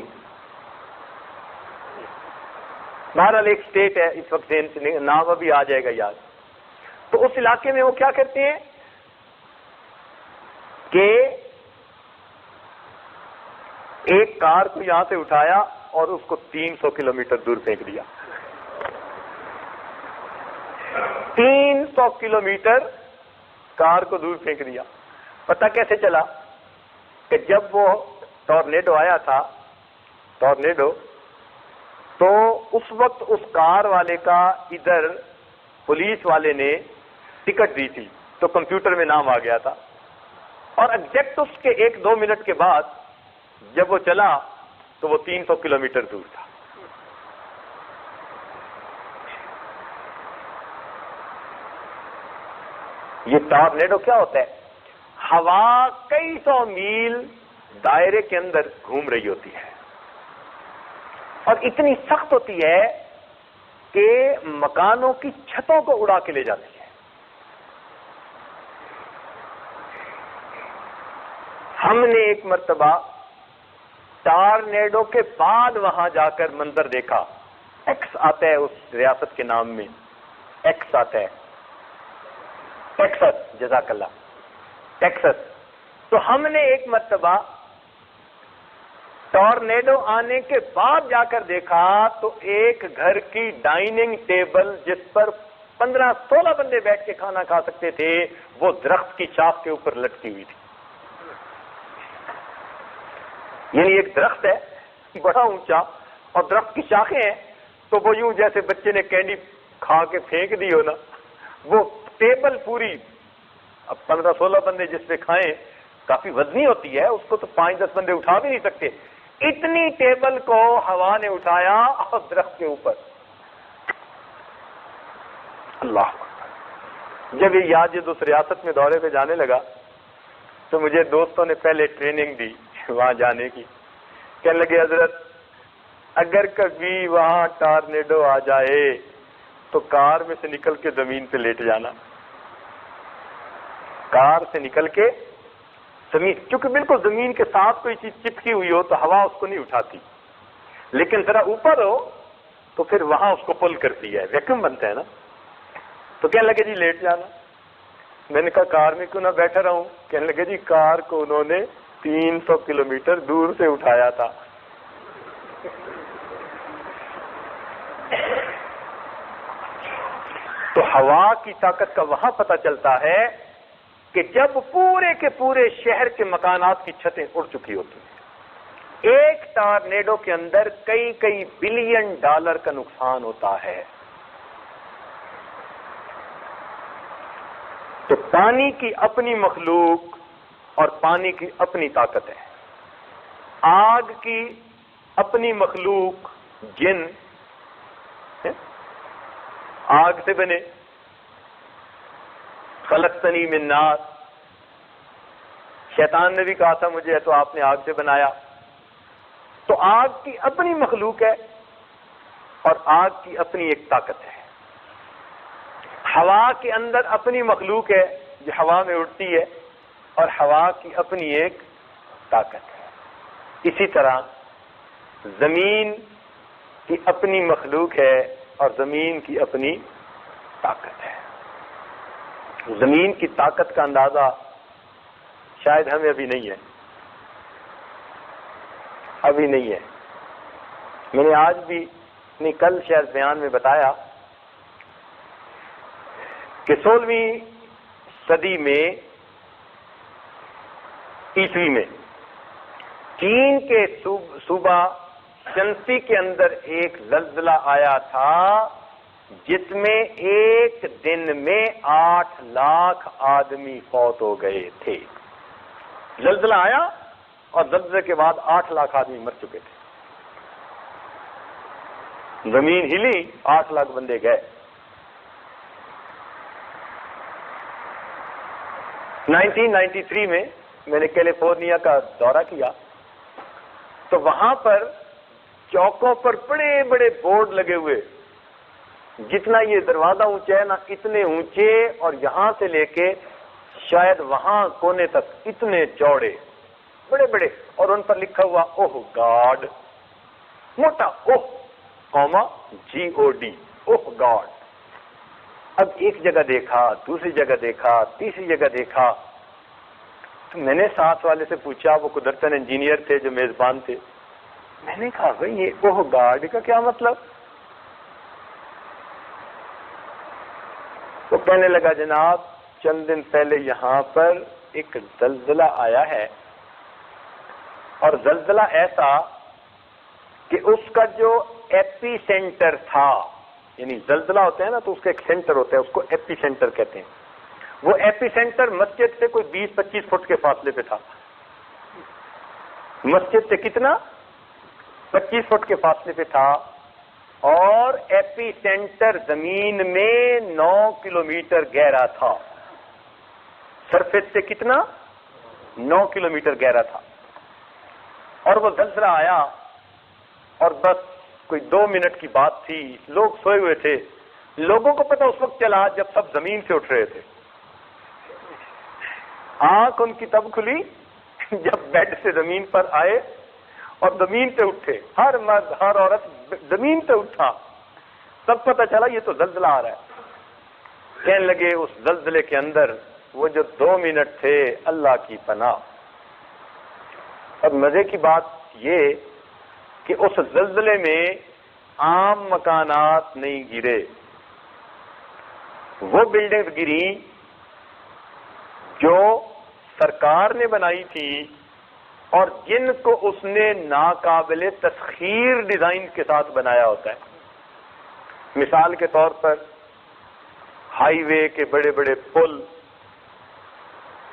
بہرحال ایک اسٹیٹ ہے اس وقت نام ابھی آ جائے گا یاد، تو اس علاقے میں وہ کیا کرتے ہیں کہ ایک کار کو یہاں سے اٹھایا اور اس کو 300 کلومیٹر دور پھینک دیا۔ 300 کلومیٹر کار کو دور پھینک دیا۔ پتہ کیسے چلا؟ کہ جب وہ ٹورنیڈو آیا تھا، ٹورنیڈو، تو اس وقت اس کار والے کا ادھر پولیس والے نے ٹکٹ دی تھی تو کمپیوٹر میں نام آ گیا تھا، اور ایگزیکٹ اس کے 1-2 منٹ کے بعد جب وہ چلا تو وہ 300 کلومیٹر دور تھا۔ یہ ٹورنیڈو کیا ہوتا ہے؟ ہوا کئی سو میل دائرے کے اندر گھوم رہی ہوتی ہے اور اتنی سخت ہوتی ہے کہ مکانوں کی چھتوں کو اڑا کے لے جاتی ہے۔ ہم نے ایک مرتبہ ٹورنیڈو کے بعد وہاں جا کر منظر دیکھا، ایکس آتا ہے اس ریاست کے نام میں، ایکس آتا ہے، ٹیکسس، جزاک اللہ، ٹیکسس۔ تو ہم نے ایک مرتبہ ٹورنیڈو آنے کے بعد جا کر دیکھا تو ایک گھر کی ڈائننگ ٹیبل جس پر 15-16 بندے بیٹھ کے کھانا کھا سکتے تھے، وہ درخت کی شاخ کے اوپر لٹکی ہوئی تھی۔ یعنی ایک درخت ہے بڑا اونچا اور درخت کی شاخیں ہیں، تو وہ یوں جیسے بچے نے کینڈی کھا کے پھینک دی ہو نا، وہ ٹیبل پوری، اب 15-16 بندے جس پہ کھائیں، کافی وزنی ہوتی ہے، اس کو تو 5-10 بندے اٹھا بھی نہیں سکتے، اتنی ٹیبل کو ہوا نے اٹھایا اور درخت کے اوپر. اللہ. جب یہ یاجد اس ریاست میں دورے پہ جانے لگا تو مجھے دوستوں نے پہلے ٹریننگ دی وہاں جانے کی. کہنے لگے حضرت اگر کبھی وہاں ٹارنیڈو آ جائے تو کار میں سے نکل کے زمین پہ لیٹ جانا. کار سے نکل کے زمین، کیونکہ بالکل زمین کے ساتھ کوئی چیز چپکی ہوئی ہو تو ہوا اس کو نہیں اٹھاتی، لیکن ذرا اوپر ہو تو پھر وہاں اس کو پل کرتی ہے، ویکیوم بنتا ہے نا. تو کہنے لگے جی لیٹ جانا. میں نے کہا کار میں کیوں نہ بیٹھا رہوں؟ کہنے لگے جی کار کو انہوں نے 300 کلومیٹر دور سے اٹھایا تھا. تو ہوا کی طاقت کا وہاں پتہ چلتا ہے کہ جب پورے کے پورے شہر کے مکانات کی چھتیں اڑ چکی ہوتی ہیں. ایک ٹارنیڈو کے اندر کئی کئی بلین ڈالر کا نقصان ہوتا ہے. تو پانی کی اپنی مخلوق اور پانی کی اپنی طاقت ہے. آگ کی اپنی مخلوق جن آگ سے بنے. خلقتنی من نار، شیطان نے بھی کہا تھا مجھے تو آپ نے آگ سے بنایا. تو آگ کی اپنی مخلوق ہے اور آگ کی اپنی ایک طاقت ہے. ہوا کے اندر اپنی مخلوق ہے جو ہوا میں اڑتی ہے اور ہوا کی اپنی ایک طاقت ہے. اسی طرح زمین کی اپنی مخلوق ہے اور زمین کی اپنی طاقت ہے. زمین کی طاقت کا اندازہ شاید ہمیں ابھی نہیں ہے، ابھی نہیں ہے. میں نے آج بھی نہیں کل شاید بیان میں بتایا کہ 16ویں صدی میں عیسوی میں چین کے صوبہ شنسی کے اندر ایک زلزلہ آیا تھا جس میں ایک دن میں 8 لاکھ آدمی فوت ہو گئے تھے. زلزلہ آیا اور زلزلے کے بعد 8 لاکھ آدمی مر چکے تھے. زمین ہلی، 8 لاکھ بندے گئے. 1993 میں میں نے کیلیفورنیا کا دورہ کیا تو وہاں پر چوکوں پر بڑے بڑے بورڈ لگے ہوئے، جتنا یہ دروازہ اونچا ہے نا اتنے اونچے، اور یہاں سے لے کے شاید وہاں کونے تک اتنے چوڑے بڑے بڑے، اور ان پر لکھا ہوا اوہ گاڈ، موٹا اوہ کوما GOD، اوہ گاڈ. اب ایک جگہ دیکھا، دوسری جگہ دیکھا، تیسری جگہ دیکھا. تو میں نے ساتھ والے سے پوچھا، وہ قدرتاً انجینئر تھے جو میزبان تھے. میں نے کہا بھائی یہ اوہ گاڈ کا کیا مطلب؟ وہ کہنے لگا جناب چند دن پہلے یہاں پر ایک زلزلہ آیا ہے، اور زلزلہ ایسا کہ اس کا جو ایپی سینٹر تھا، یعنی زلزلہ ہوتا ہے نا تو اس کا ایک سینٹر ہوتا ہے، اس کو ایپی سینٹر کہتے ہیں. وہ ایپی سینٹر مسجد سے کوئی 20-25 فٹ کے فاصلے پہ تھا. مسجد سے کتنا؟ 25 فٹ کے فاصلے پہ تھا. اور ایپی سینٹر زمین میں 9 کلومیٹر گہرا تھا. سرفیس سے کتنا؟ 9 کلومیٹر گہرا تھا. اور وہ زلزلہ آیا اور بس کوئی 2 منٹ کی بات تھی. لوگ سوئے ہوئے تھے. لوگوں کو پتہ اس وقت چلا جب سب زمین سے اٹھ رہے تھے. آنکھ ان کی تب کھلی جب بیڈ سے زمین پر آئے اور زمین سے اٹھے. ہر مرد ہر عورت زمین سے اٹھا. تب پتہ چلا یہ تو زلزلہ آ رہا ہے. کہنے لگے اس زلزلے کے اندر وہ جو 2 منٹ تھے اللہ کی پناہ. اب مزے کی بات یہ کہ اس زلزلے میں عام مکانات نہیں گرے. وہ بلڈنگز گری جو سرکار نے بنائی تھی اور جن کو اس نے ناقابل تسخیر ڈیزائن کے ساتھ بنایا ہوتا ہے. مثال کے طور پر ہائی وے کے بڑے بڑے پل،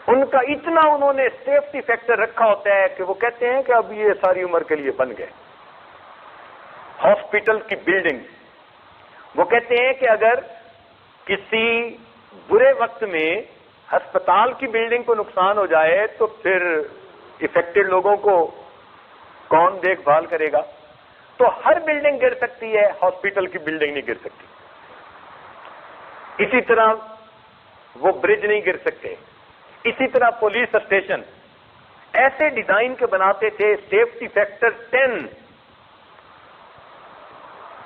ان کا اتنا انہوں نے سیفٹی فیکٹر رکھا ہوتا ہے کہ وہ کہتے ہیں کہ اب یہ ساری عمر کے لیے بن گئے. ہاسپٹل کی بلڈنگ، وہ کہتے ہیں کہ اگر کسی برے وقت میں ہسپتال کی بلڈنگ کو نقصان ہو جائے تو پھر افیکٹڈ لوگوں کو کون دیکھ بھال کرے گا؟ تو ہر بلڈنگ گر سکتی ہے، ہاسپٹل کی بلڈنگ نہیں گر سکتی. اسی طرح وہ برج نہیں گر سکتے. اسی طرح پولیس اسٹیشن ایسے ڈیزائن کے بناتے تھے، سیفٹی فیکٹر 10،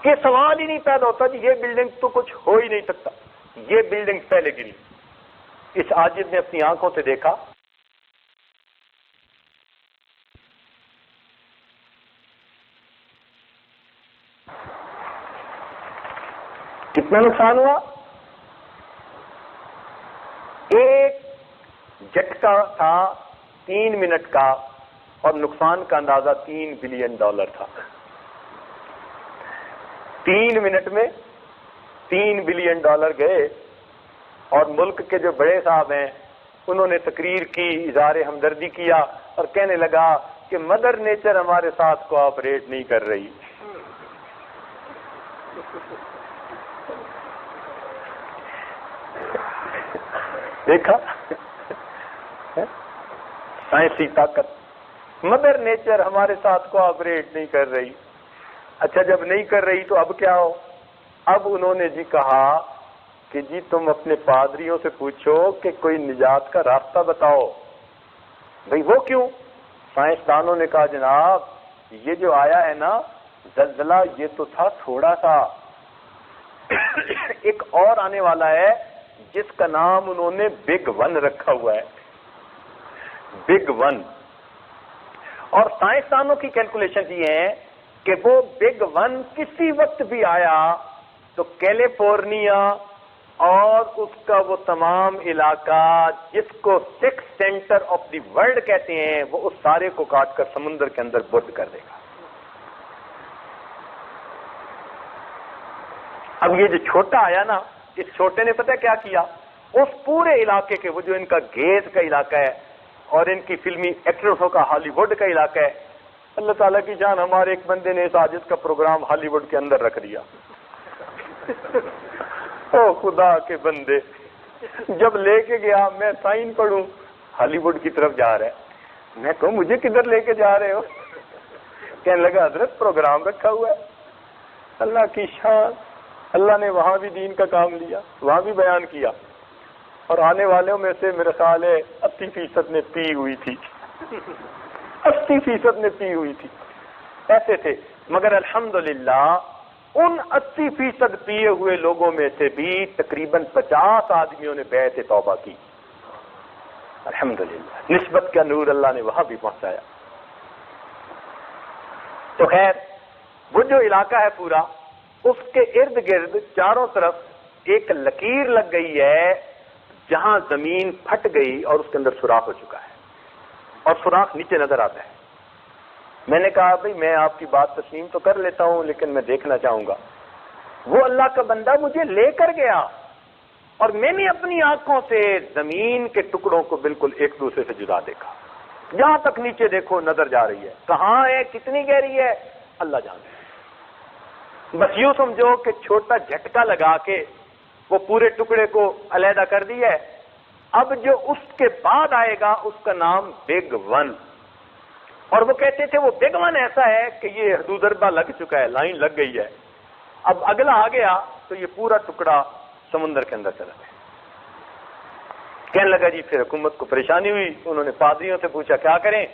کہ سوال ہی نہیں پیدا ہوتا کہ یہ بلڈنگ تو کچھ ہو ہی نہیں سکتا، یہ بلڈنگ پہلے گری. اس عاجز نے اپنی آنکھوں سے دیکھا. کتنا نقصان ہوا؟ ایک جھٹکا تھا 3 منٹ کا اور نقصان کا اندازہ $3 بلین تھا. 3 منٹ میں $3 بلین گئے. اور ملک کے جو بڑے صاحب ہیں انہوں نے تقریر کی، اظہار ہمدردی کیا اور کہنے لگا کہ مدر نیچر ہمارے ساتھ کوآپریٹ نہیں کر رہی. دیکھا سائنسی طاقت، مدر نیچر ہمارے ساتھ کوآپریٹ نہیں کر رہی. اچھا جب نہیں کر رہی تو اب کیا ہو؟ اب انہوں نے جی کہا کہ جی تم اپنے پادریوں سے پوچھو کہ کوئی نجات کا راستہ بتاؤ. بھئی وہ کیوں؟ سائنسدانوں نے کہا جناب یہ جو آیا ہے نا زلزلہ، یہ تو تھا تھوڑا سا، ایک اور آنے والا ہے جس کا نام انہوں نے بگ ون رکھا ہوا ہے. Big one. اور سائنسدانوں کی کیلکولیشن یہ ہے کہ وہ بگ ون کسی وقت بھی آیا تو کیلیفورنیا اور اس کا وہ تمام علاقہ جس کو 6 سینٹر آف دی ورلڈ کہتے ہیں، وہ اس سارے کو کاٹ کر سمندر کے اندر برد کر دے گا. اب یہ جو چھوٹا آیا نا، اس چھوٹے نے پتہ کیا کیا؟ اس پورے علاقے کے، وہ جو ان کا گیز کا علاقہ ہے اور ان کی فلمی ایکٹروں کا ہالی ووڈ کا علاقہ ہے، اللہ تعالیٰ کی جان ہمارے ایک بندے نے اس عاجز کا پروگرام ہالی ووڈ کے اندر رکھ دیا. او خدا کے بندے، جب لے کے گیا میں سائن پڑھوں ہالی ووڈ کی طرف جا رہا ہے. میں کہوں مجھے کدھر لے کے جا رہے ہو؟ کہنے لگا حضرت پروگرام رکھا ہوا ہے. اللہ کی شان، اللہ نے وہاں بھی دین کا کام لیا، وہاں بھی بیان کیا. اور آنے والوں میں سے میرا خیال ہے 80% نے پی ہوئی تھی. 80% نے پی ہوئی تھی. ایسے تھے. مگر الحمدللہ ان 80% پیے ہوئے لوگوں میں سے بھی تقریباً 50 آدمیوں نے بیعت توبہ کی. الحمدللہ نسبت کا نور اللہ نے وہاں بھی پہنچایا. تو خیر وہ جو علاقہ ہے پورا، اس کے ارد گرد چاروں طرف ایک لکیر لگ گئی ہے جہاں زمین پھٹ گئی اور اس کے اندر سوراخ ہو چکا ہے اور سوراخ نیچے نظر آتا ہے. میں نے کہا بھئی میں آپ کی بات تسلیم تو کر لیتا ہوں لیکن میں دیکھنا چاہوں گا. وہ اللہ کا بندہ مجھے لے کر گیا اور میں نے اپنی آنکھوں سے زمین کے ٹکڑوں کو بالکل ایک دوسرے سے جدا دیکھا. جہاں تک نیچے دیکھو نظر جا رہی ہے. کہاں ہے، کتنی گہری ہے، اللہ جانتا ہے. بس یوں سمجھو کہ چھوٹا جھٹکا لگا کے وہ پورے ٹکڑے کو علیحدہ کر دیا ہے. اب جو اس کے بعد آئے گا اس کا نام بگ ون. اور وہ کہتے تھے وہ بگ ون ایسا ہے کہ یہ حدود اربع لگ چکا ہے، لائن لگ گئی ہے. اب اگلا آ گیا تو یہ پورا ٹکڑا سمندر کے اندر چلا گیا. کہنے لگا جی پھر حکومت کو پریشانی ہوئی. انہوں نے پادریوں سے پوچھا کیا کریں؟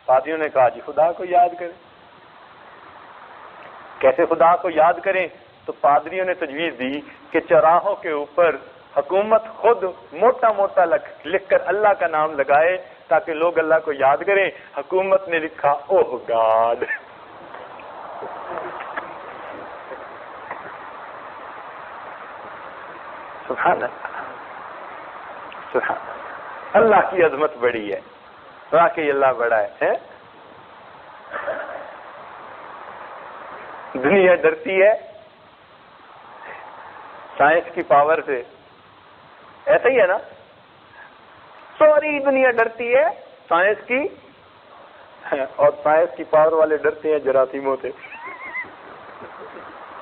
پادریوں نے کہا جی خدا کو یاد کریں. کیسے خدا کو یاد کریں؟ تو پادریوں نے تجویز دی کہ چوراہوں کے اوپر حکومت خود موٹا موٹا لکھ کر اللہ کا نام لگائے تاکہ لوگ اللہ کو یاد کریں. حکومت نے لکھا اوہ گاڈ. سبحان اللہ، سبحان اللہ کی عظمت بڑی ہے، واقعی اللہ بڑا ہے. دنیا ڈرتی ہے سائنس کی پاور سے. ایسا ہی ہے نا، ساری دنیا ڈرتی ہے سائنس کی، اور سائنس کی پاور والے ڈرتے ہیں جراثیموں سے.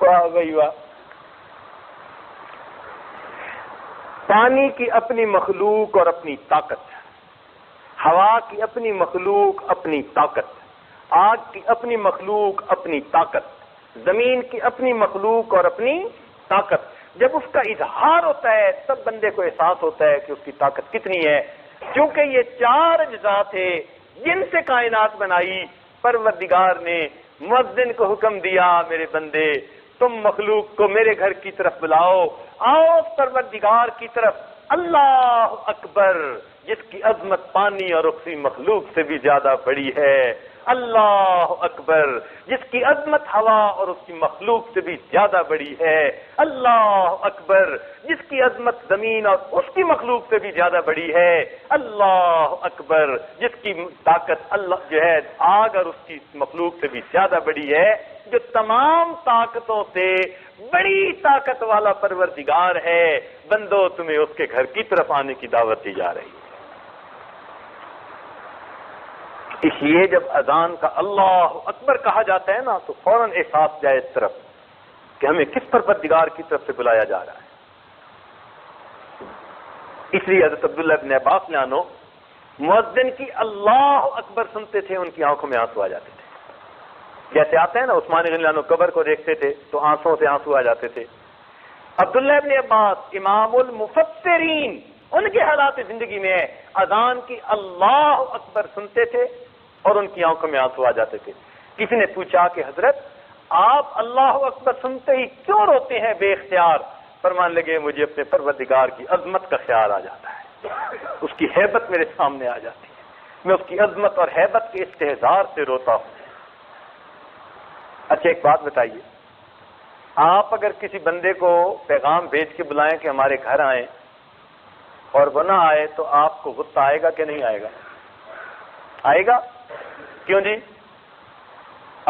واہ بھائی واہ. پانی کی اپنی مخلوق اور اپنی طاقت، ہوا کی اپنی مخلوق اپنی طاقت، آگ کی اپنی مخلوق اپنی طاقت، زمین کی اپنی مخلوق اور اپنی طاقت. جب اس کا اظہار ہوتا ہے تب بندے کو احساس ہوتا ہے کہ اس کی طاقت کتنی ہے. کیونکہ یہ 4 اجزاء تھے جن سے کائنات بنائی. پروردگار نے مؤذن کو حکم دیا، میرے بندے تم مخلوق کو میرے گھر کی طرف بلاؤ، آؤ پروردگار کی طرف. اللہ اکبر، جس کی عظمت پانی اور اسی مخلوق سے بھی زیادہ بڑی ہے. اللہ اکبر، جس کی عظمت ہوا اور اس کی مخلوق سے بھی زیادہ بڑی ہے. اللہ اکبر، جس کی عظمت زمین اور اس کی مخلوق سے بھی زیادہ بڑی ہے. اللہ اکبر، جس کی طاقت اللہ جو ہے آگ اور اس کی مخلوق سے بھی زیادہ بڑی ہے. جو تمام طاقتوں سے بڑی طاقت والا پروردگار ہے. بندو تمہیں اس کے گھر کی طرف آنے کی دعوت دی جا رہی ہے. اس لیے جب اذان کا اللہ اکبر کہا جاتا ہے نا تو فوراً احساس جائے اس طرف کہ ہمیں کس پروردگار کی طرف سے بلایا جا رہا ہے. اس لیے حضرت عبداللہ ابن عباس نے مؤذن کی اللہ اکبر سنتے تھے، ان کی آنکھوں میں آنسو آ جاتے تھے. جیسے آتے ہیں نا عثمان غنی اللہ عنہ قبر کو دیکھتے تھے تو آنسوں سے آنسو آ جاتے تھے. عبداللہ ابن عباس امام المفسرین، ان کے حالات زندگی میں اذان کی اللہ اکبر سنتے تھے اور ان کی آنکھوں میں آنسو آ جاتے تھے. کسی نے پوچھا کہ حضرت آپ اللہ اکبر سنتے ہی کیوں روتے ہیں بے اختیار؟ فرمان لگے مجھے اپنے پروردگار کی عظمت کا خیال آ جاتا ہے، اس کی ہیبت میرے سامنے آ جاتی ہے، میں اس کی عظمت اور ہیبت کے استحضار سے روتا ہوں. اچھا ایک بات بتائیے، آپ اگر کسی بندے کو پیغام بھیج کے بلائیں کہ ہمارے گھر آئیں اور وہ نہ آئے تو آپ کو غصہ آئے گا کہ نہیں آئے گا؟ آئے گا. کیوں جی؟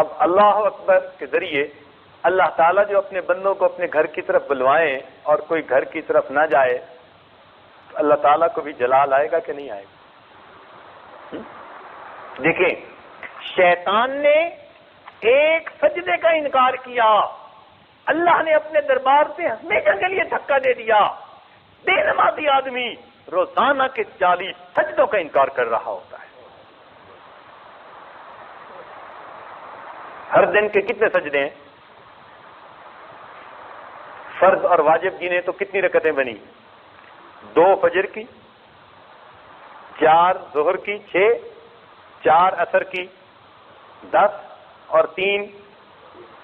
اب اللہ اکبر کے ذریعے اللہ تعالیٰ جو اپنے بندوں کو اپنے گھر کی طرف بلوائیں اور کوئی گھر کی طرف نہ جائے تو اللہ تعالیٰ کو بھی جلال آئے گا کہ نہیں آئے گا؟ دیکھیں، شیطان نے ایک سجدے کا انکار کیا، اللہ نے اپنے دربار سے ہمیشہ کے لیے دھکا دے دیا. بے نمازی آدمی روزانہ کے 40 سجدوں کا انکار کر رہا ہوتا ہے. ہر دن کے کتنے سجدے ہیں؟ فرض اور واجب گنے تو کتنی رکعتیں بنی؟ 2 فجر کی، 4 ظہر کی 6، 4 عصر کی 10 اور 3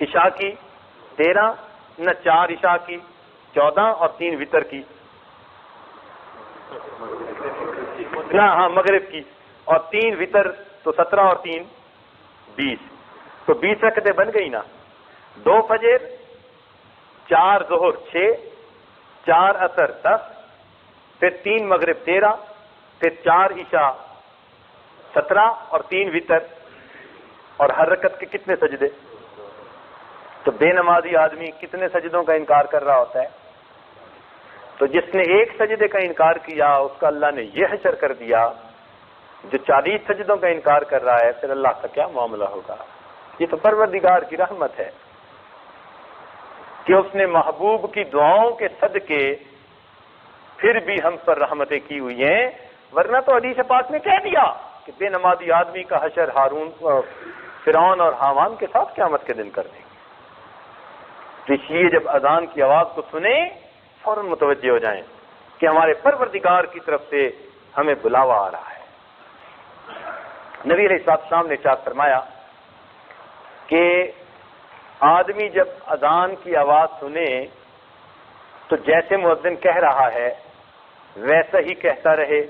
عشاء کی 13، نہ 4 عشاء کی 14 اور 3 وتر کی، نہ مغرب کی اور 3 وتر تو 17 اور 3 20، تو 20 رکعتیں بن گئی نا. 2 فجر، 4 ظہر 6، 4 عصر 10، پھر 3 مغرب 13، پھر 4 عشاء 17 اور 3 وتر، اور ہر رکعت کے کتنے سجدے؟ تو بے نمازی آدمی کتنے سجدوں کا انکار کر رہا ہوتا ہے؟ تو جس نے ایک سجدے کا انکار کیا اس کا اللہ نے یہ حشر کر دیا. جو 40 سجدوں کا انکار کر رہا ہے پھر اللہ کا کیا معاملہ ہوگا؟ یہ تو پروردگار کی رحمت ہے کہ اس نے محبوب کی دعاؤں کے صدقے پھر بھی ہم پر رحمتیں کی ہوئی ہیں. ورنہ تو حدیث پاک نے کہہ دیا کہ بے نمازی آدمی کا حشر فرعون اور حامان کے ساتھ قیامت کے دن کر دیں گے. تو اس لیے جب اذان کی آواز کو سنیں فوراً متوجہ ہو جائیں کہ ہمارے پروردگار کی طرف سے ہمیں بلاوا آ رہا ہے. نبی علیہ السلام نے ارشاد فرمایا کہ آدمی جب اذان کی آواز سنے تو جیسے مؤذن کہہ رہا ہے ویسا ہی کہتا رہے،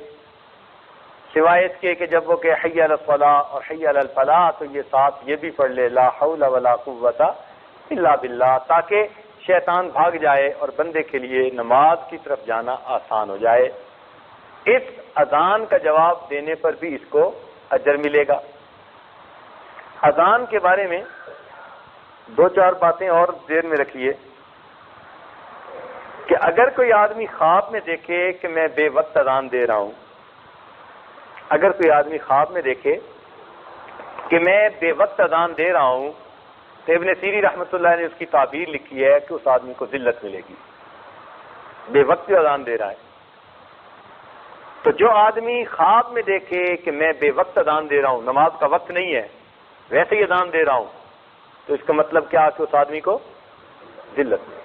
سوائے اس کے کہ جب وہ کہ حی علی الصلاۃ اور حی علی الفلاح تو یہ ساتھ یہ بھی پڑھ لے لا حول ولا قوت الا باللہ، تاکہ شیطان بھاگ جائے اور بندے کے لیے نماز کی طرف جانا آسان ہو جائے. اس اذان کا جواب دینے پر بھی اس کو اجر ملے گا. اذان کے بارے میں 2-4 باتیں اور ذہن میں رکھیے کہ اگر کوئی آدمی خواب میں دیکھے کہ میں بے وقت اذان دے رہا ہوں اگر کوئی آدمی خواب میں دیکھے کہ میں بے وقت اذان دے رہا ہوں تو ابن سیری رحمۃ اللہ نے اس کی تعبیر لکھی ہے کہ اس آدمی کو ذلت ملے گی، بے وقت اذان دے رہا ہے۔ تو جو آدمی خواب میں دیکھے کہ میں بے وقت اذان دے رہا ہوں، نماز کا وقت نہیں ہے، ویسے ہی اذان دے رہا ہوں، تو اس کا مطلب کیا کہ اس آدمی کو ذلت ملے۔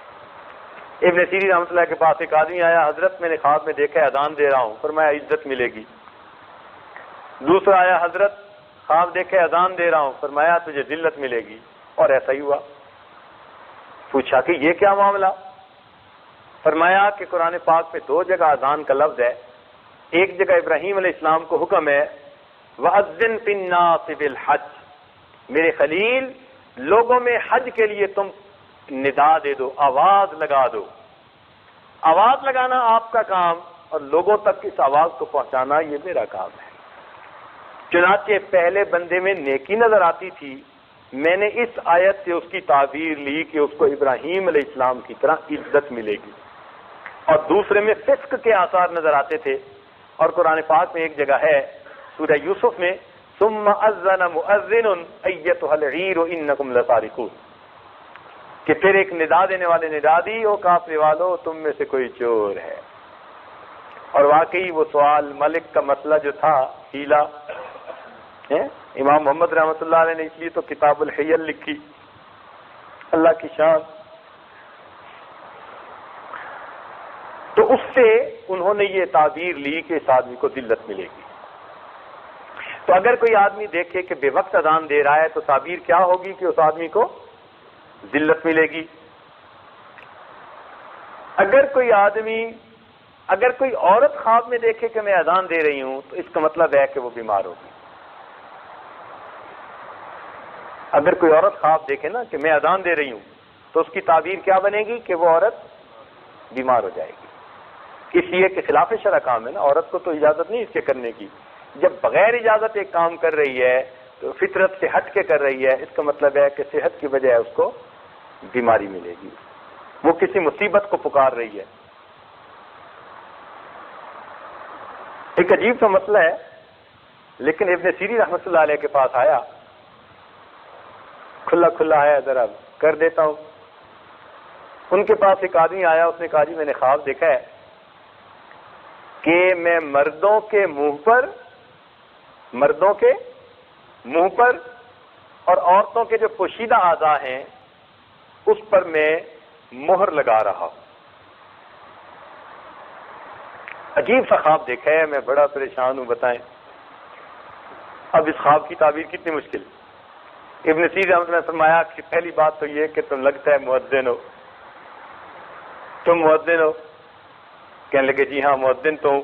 ابن سیری رحمۃ اللہ کے پاس ایک آدمی آیا، حضرت میں نے خواب میں دیکھا ہے اذان دے رہا ہوں، فرمایا عزت ملے گی۔ دوسرا آیا، حضرت خواب دیکھے اذان دے رہا ہوں، فرمایا تجھے ذلت ملے گی، اور ایسا ہی ہوا۔ پوچھا کہ یہ کیا معاملہ؟ فرمایا کہ قرآن پاک میں 2 جگہ اذان کا لفظ ہے، ایک جگہ ابراہیم علیہ السلام کو حکم ہے وَأَذِّن فِي النَّاسِ بِالْحَجِّ، میرے خلیل لوگوں میں حج کے لیے تم ندا دے دو، آواز لگا دو۔ آواز لگانا آپ کا کام اور لوگوں تک اس آواز کو پہنچانا یہ میرا کام ہے۔ چنانچہ پہلے بندے میں نیکی نظر آتی تھی، میں نے اس آیت سے اس کی تعبیر لی کہ اس کو ابراہیم علیہ السلام کی طرح عزت ملے گی، اور دوسرے میں فسق کے آثار نظر آتے تھے۔ اور قرآن پاک میں ایک جگہ ہے سورہ یوسف میں ثم اذن مؤذن ایتها العیر انکم لسارقون، کہ پھر ایک ندا دینے والے ندا دی، او قافلے والو تم میں سے کوئی چور ہے۔ اور واقعی وہ سوال ملک کا مسئلہ جو تھا ہیلا، امام محمد رحمۃ اللہ علیہ نے اس لیے تو کتاب الحیل لکھی، اللہ کی شان۔ تو اس سے انہوں نے یہ تعبیر لی کہ اس آدمی کو ذلت ملے گی۔ تو اگر کوئی آدمی دیکھے کہ بے وقت اذان دے رہا ہے تو تعبیر کیا ہوگی کہ اس آدمی کو ذلت ملے گی۔ اگر کوئی عورت خواب میں دیکھے کہ میں اذان دے رہی ہوں تو اس کا مطلب ہے کہ وہ بیمار ہوگی۔ اگر کوئی عورت خواب دیکھے نا کہ میں اذان دے رہی ہوں تو اس کی تعبیر کیا بنے گی کہ وہ عورت بیمار ہو جائے گی۔ اس لیے کہ خلاف شرع کام ہے نا، عورت کو تو اجازت نہیں اس کے کرنے کی۔ جب بغیر اجازت ایک کام کر رہی ہے تو فطرت سے ہٹ کے کر رہی ہے، اس کا مطلب ہے کہ صحت کی بجائے اس کو بیماری ملے گی، وہ کسی مصیبت کو پکار رہی ہے۔ ایک عجیب سا مسئلہ ہے، لیکن ابن سیری رحمۃ اللہ علیہ کے پاس آیا، کھلا ہے، ذرا کر دیتا ہوں۔ ان کے پاس ایک آدمی آیا، اس نے کہا جی میں نے خواب دیکھا ہے کہ میں مردوں کے منہ پر اور عورتوں کے جو پوشیدہ اعضاء ہیں اس پر میں مہر لگا رہا ہوں۔ عجیب سا خواب دیکھا ہے، میں بڑا پریشان ہوں، بتائیں اب اس خواب کی تعبیر کتنی مشکل۔ ابن سیری رحمۃ اللہ نے فرمایا کہ پہلی بات تو یہ کہ تم لگتا ہے مؤذن ہو، تم مؤذن ہو؟ کہنے لگے جی ہاں مؤذن تو ہوں۔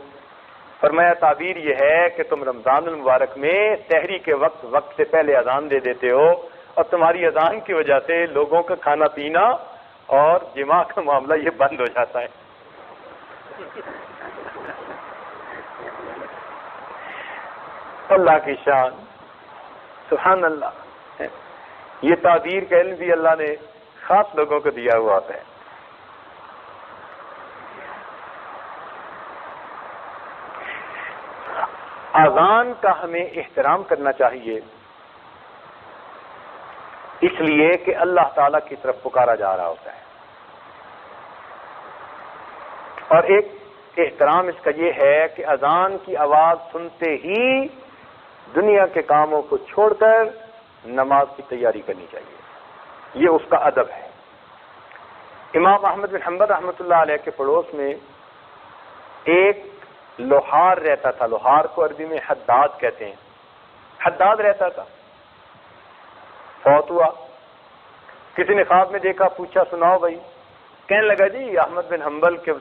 فرمایا تعبیر یہ ہے کہ تم رمضان المبارک میں سحری کے وقت سے پہلے اذان دے دیتے ہو، اور تمہاری اذان کی وجہ سے لوگوں کا کھانا پینا اور جماع کا معاملہ یہ بند ہو جاتا ہے۔ اللہ کی شان، سبحان اللہ۔ یہ تعبیر کا علم بھی اللہ نے خاص لوگوں کو دیا ہوا ہے۔ اذان کا ہمیں احترام کرنا چاہیے، اس لیے کہ اللہ تعالیٰ کی طرف پکارا جا رہا ہوتا ہے۔ اور ایک احترام اس کا یہ ہے کہ اذان کی آواز سنتے ہی دنیا کے کاموں کو چھوڑ کر نماز کی تیاری کرنی چاہیے، یہ اس کا ادب ہے۔ امام احمد بن حنبل رحمۃ اللہ علیہ کے پڑوس میں ایک لوہار رہتا تھا، لوہار کو عربی میں حداد کہتے ہیں، حداد رہتا تھا، فوت ہوا۔ کسی نے خواب میں دیکھا، پوچھا سناؤ بھائی، کہنے لگا جی احمد بن حنبل کے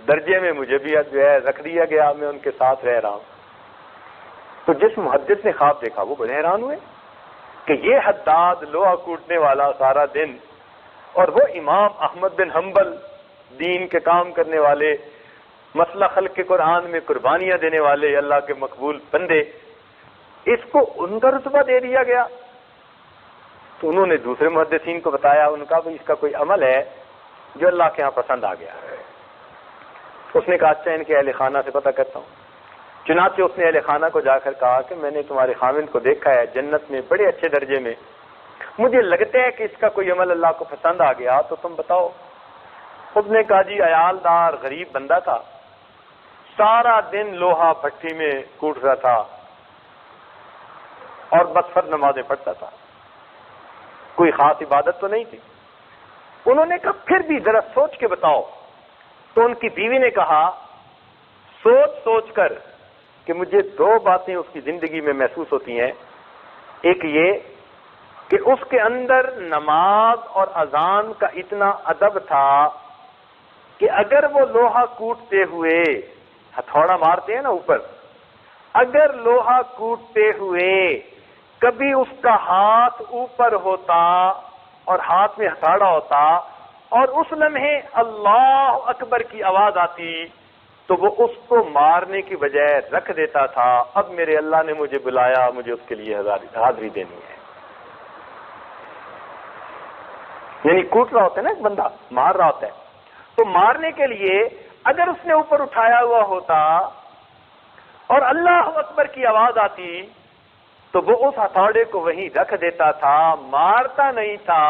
درجے میں مجھے بھی جو ہے رکھ دیا گیا، میں ان کے ساتھ رہ رہا ہوں۔ تو جس محدث نے خواب دیکھا وہ بڑے حیران ہوئے کہ یہ حداد لوہا کوٹنے والا سارا دن، اور وہ امام احمد بن حنبل دین کے کام کرنے والے، مسئلہ خلق کے قرآن میں قربانیاں دینے والے اللہ کے مقبول بندے، اس کو ان کا رتبہ دے دیا گیا۔ تو انہوں نے دوسرے محدثین کو بتایا، ان کا بھی اس کا کوئی عمل ہے جو اللہ کے ہاں پسند آ گیا۔ اس نے کہا اچھا ان کے اہل خانہ سے پتہ کرتا ہوں۔ چنانچہ اس نے اہل خانہ کو جا کر کہا کہ میں نے تمہارے خاوند کو دیکھا ہے جنت میں بڑے اچھے درجے میں، مجھے لگتا ہے کہ اس کا کوئی عمل اللہ کو پسند آ گیا، تو تم بتاؤ۔ اس نے کہا جی عیال دار غریب بندہ تھا، سارا دن لوہا بھٹی میں کوٹ رہا تھا اور بس فرض نمازیں پڑھتا تھا، کوئی خاص عبادت تو نہیں تھی۔ انہوں نے کہا پھر بھی ذرا سوچ کے بتاؤ۔ تو ان کی بیوی نے کہا سوچ کر کہ مجھے دو باتیں اس کی زندگی میں محسوس ہوتی ہیں، ایک یہ کہ اس کے اندر نماز اور اذان کا اتنا ادب تھا کہ اگر وہ لوہا کوٹتے ہوئے ہتھوڑا مارتے ہیں نا اوپر، اگر لوہا کوٹتے ہوئے کبھی اس کا ہاتھ اوپر ہوتا اور ہاتھ میں ہتھوڑا ہوتا اور اس لمحے اللہ اکبر کی آواز آتی تو وہ اس کو مارنے کی بجائے رکھ دیتا تھا، اب میرے اللہ نے مجھے بلایا، مجھے اس کے لیے حاضری دینی ہے۔ یعنی کوٹ رہا ہوتا ہے نا ایک بندہ، مار رہا ہوتا ہے، تو مارنے کے لیے اگر اس نے اوپر اٹھایا ہوا ہوتا اور اللہ اکبر کی آواز آتی تو وہ اس ہتھوڑے کو وہیں رکھ دیتا تھا، مارتا نہیں تھا۔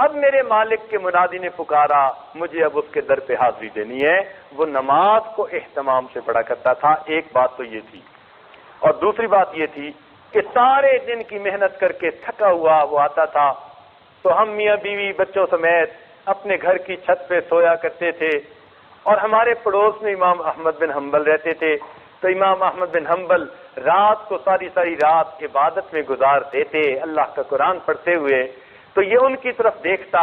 اب میرے مالک کے منادی نے پکارا، مجھے اب اس کے در پہ حاضری دینی ہے۔ وہ نماز کو اہتمام سے پڑھا کرتا تھا، ایک بات تو یہ تھی، اور دوسری بات یہ تھی کہ سارے دن کی محنت کر کے تھکا ہوا وہ آتا تھا تو ہم میاں بیوی بچوں سمیت اپنے گھر کی چھت پہ سویا کرتے تھے، اور ہمارے پڑوس میں امام احمد بن حنبل رہتے تھے، تو امام احمد بن حنبل رات کو ساری رات عبادت میں گزارتے تھے اللہ کا قرآن پڑھتے ہوئے، تو یہ ان کی طرف دیکھتا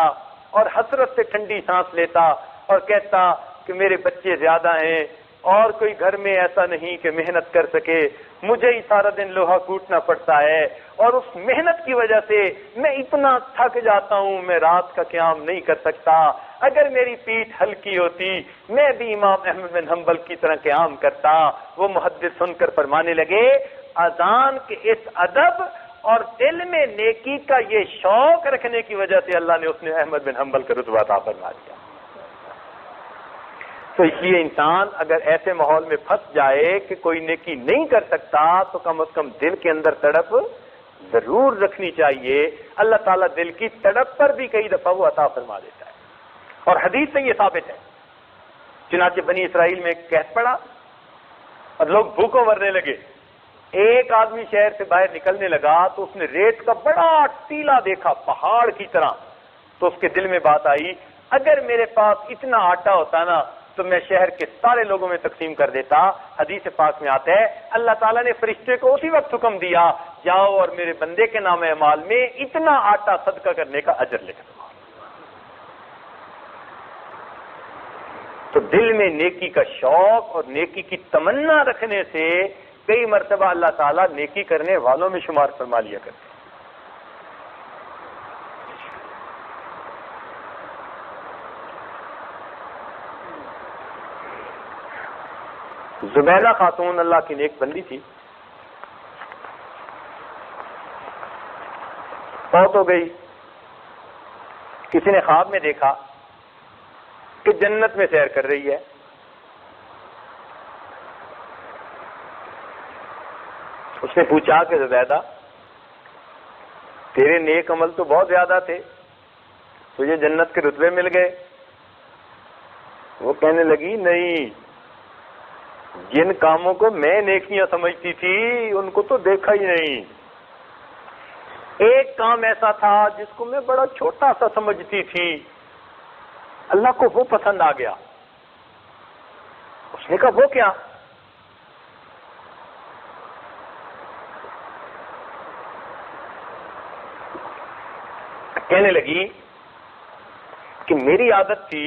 اور حسرت سے ٹھنڈی سانس لیتا اور کہتا کہ میرے بچے زیادہ ہیں اور کوئی گھر میں ایسا نہیں کہ محنت کر سکے، مجھے ہی سارا دن لوہا کوٹنا پڑتا ہے، اور اس محنت کی وجہ سے میں اتنا تھک جاتا ہوں، میں رات کا قیام نہیں کر سکتا، اگر میری پیٹھ ہلکی ہوتی میں بھی امام احمد بن حنبل کی طرح قیام کرتا۔ وہ محدث سن کر فرمانے لگے اذان کے اس ادب اور دل میں نیکی کا یہ شوق رکھنے کی وجہ سے اللہ نے اس نے احمد بن حنبل کا رتبہ عطا فرما دیا۔ تو اس لیے انسان اگر ایسے ماحول میں پھنس جائے کہ کوئی نیکی نہیں کر سکتا تو کم از کم دل کے اندر تڑپ ضرور رکھنی چاہیے۔ اللہ تعالیٰ دل کی تڑپ پر بھی کئی دفعہ وہ عطا فرما دیتا ہے، اور حدیث سے یہ ثابت ہے۔ چنانچہ بنی اسرائیل میں ایک قحط پڑا اور لوگ بھوکوں مرنے لگے، ایک آدمی شہر سے باہر نکلنے لگا تو اس نے ریت کا بڑا ٹیلا دیکھا پہاڑ کی طرح، تو اس کے دل میں بات آئی اگر میرے پاس اتنا آٹا ہوتا نا تو میں شہر کے سارے لوگوں میں تقسیم کر دیتا۔ حدیث پاک میں آتا ہے اللہ تعالیٰ نے فرشتے کو اسی وقت حکم دیا جاؤ اور میرے بندے کے نام اعمال میں اتنا آٹا صدقہ کرنے کا اجر لکھ دو۔ تو دل میں نیکی کا شوق اور نیکی کی تمنا رکھنے سے کئی مرتبہ اللہ تعالیٰ نیکی کرنے والوں میں شمار فرما لیا کرتے ہیں۔ زبیدہ خاتون اللہ کی نیک بندی تھی، فوت ہو گئی۔ کسی نے خواب میں دیکھا کہ جنت میں سیر کر رہی ہے، اس نے پوچھا کہ زبیدہ تیرے نیک عمل تو بہت زیادہ تھے، تجھے جنت کے رتبے مل گئے؟ وہ کہنے لگی نہیں، جن کاموں کو میں نیکیاں سمجھتی تھی ان کو تو دیکھا ہی نہیں۔ ایک کام ایسا تھا جس کو میں بڑا چھوٹا سا سمجھتی تھی، اللہ کو وہ پسند آ گیا۔ اس نے کہا وہ کیا؟ کہنے لگی کہ میری عادت تھی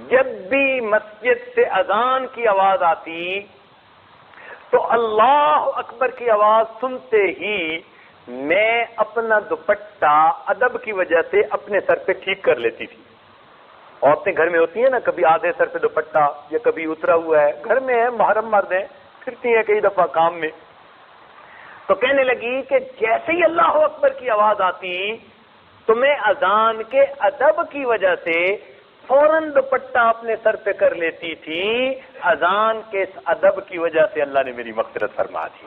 جب بھی مسجد سے اذان کی آواز آتی تو اللہ اکبر کی آواز سنتے ہی میں اپنا دوپٹہ ادب کی وجہ سے اپنے سر پہ ٹھیک کر لیتی تھی۔ عورتیں گھر میں ہوتی ہیں نا، کبھی آدھے سر پہ دوپٹہ یا کبھی اترا ہوا ہے، گھر میں ہے، محرم مرد ہیں، پھرتی ہیں کئی دفعہ کام میں۔ تو کہنے لگی کہ جیسے ہی اللہ اکبر کی آواز آتی تو میں اذان کے ادب کی وجہ سے فوراً دوپٹہ اپنے سر پہ کر لیتی تھی. اذان کے اس ادب کی وجہ سے اللہ نے میری مغفرت فرما دی.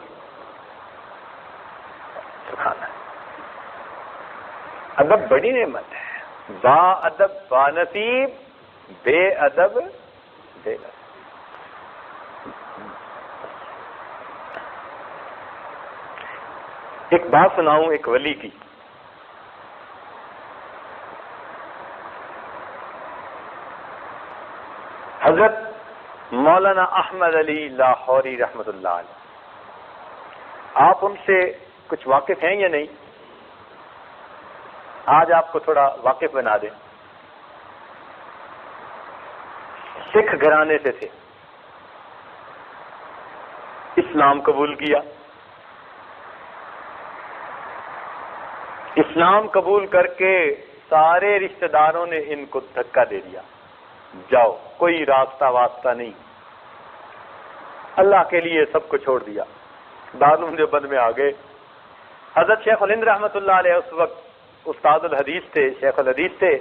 سبحان اللہ. ادب بڑی نعمت ہے. با ادب با نصیب، بے ادب بے نصیب. ایک بات سناؤں ایک ولی کی. حضرت مولانا احمد علی لاہوری رحمت اللہ علیہ. آپ ان سے کچھ واقف ہیں یا نہیں؟ آج آپ کو تھوڑا واقف بنا دیں. سکھ گھرانے سے تھے، اسلام قبول کیا. اسلام قبول کر کے سارے رشتہ داروں نے ان کو دھکا دے دیا، جاؤ، کوئی راستہ واسطہ نہیں. اللہ کے لیے سب کو چھوڑ دیا. دارالعلوم دیوبند میں آ گئے. حضرت شیخ الہند رحمۃ اللہ علیہ اس وقت استاد الحدیث تھے، شیخ الحدیث تھے.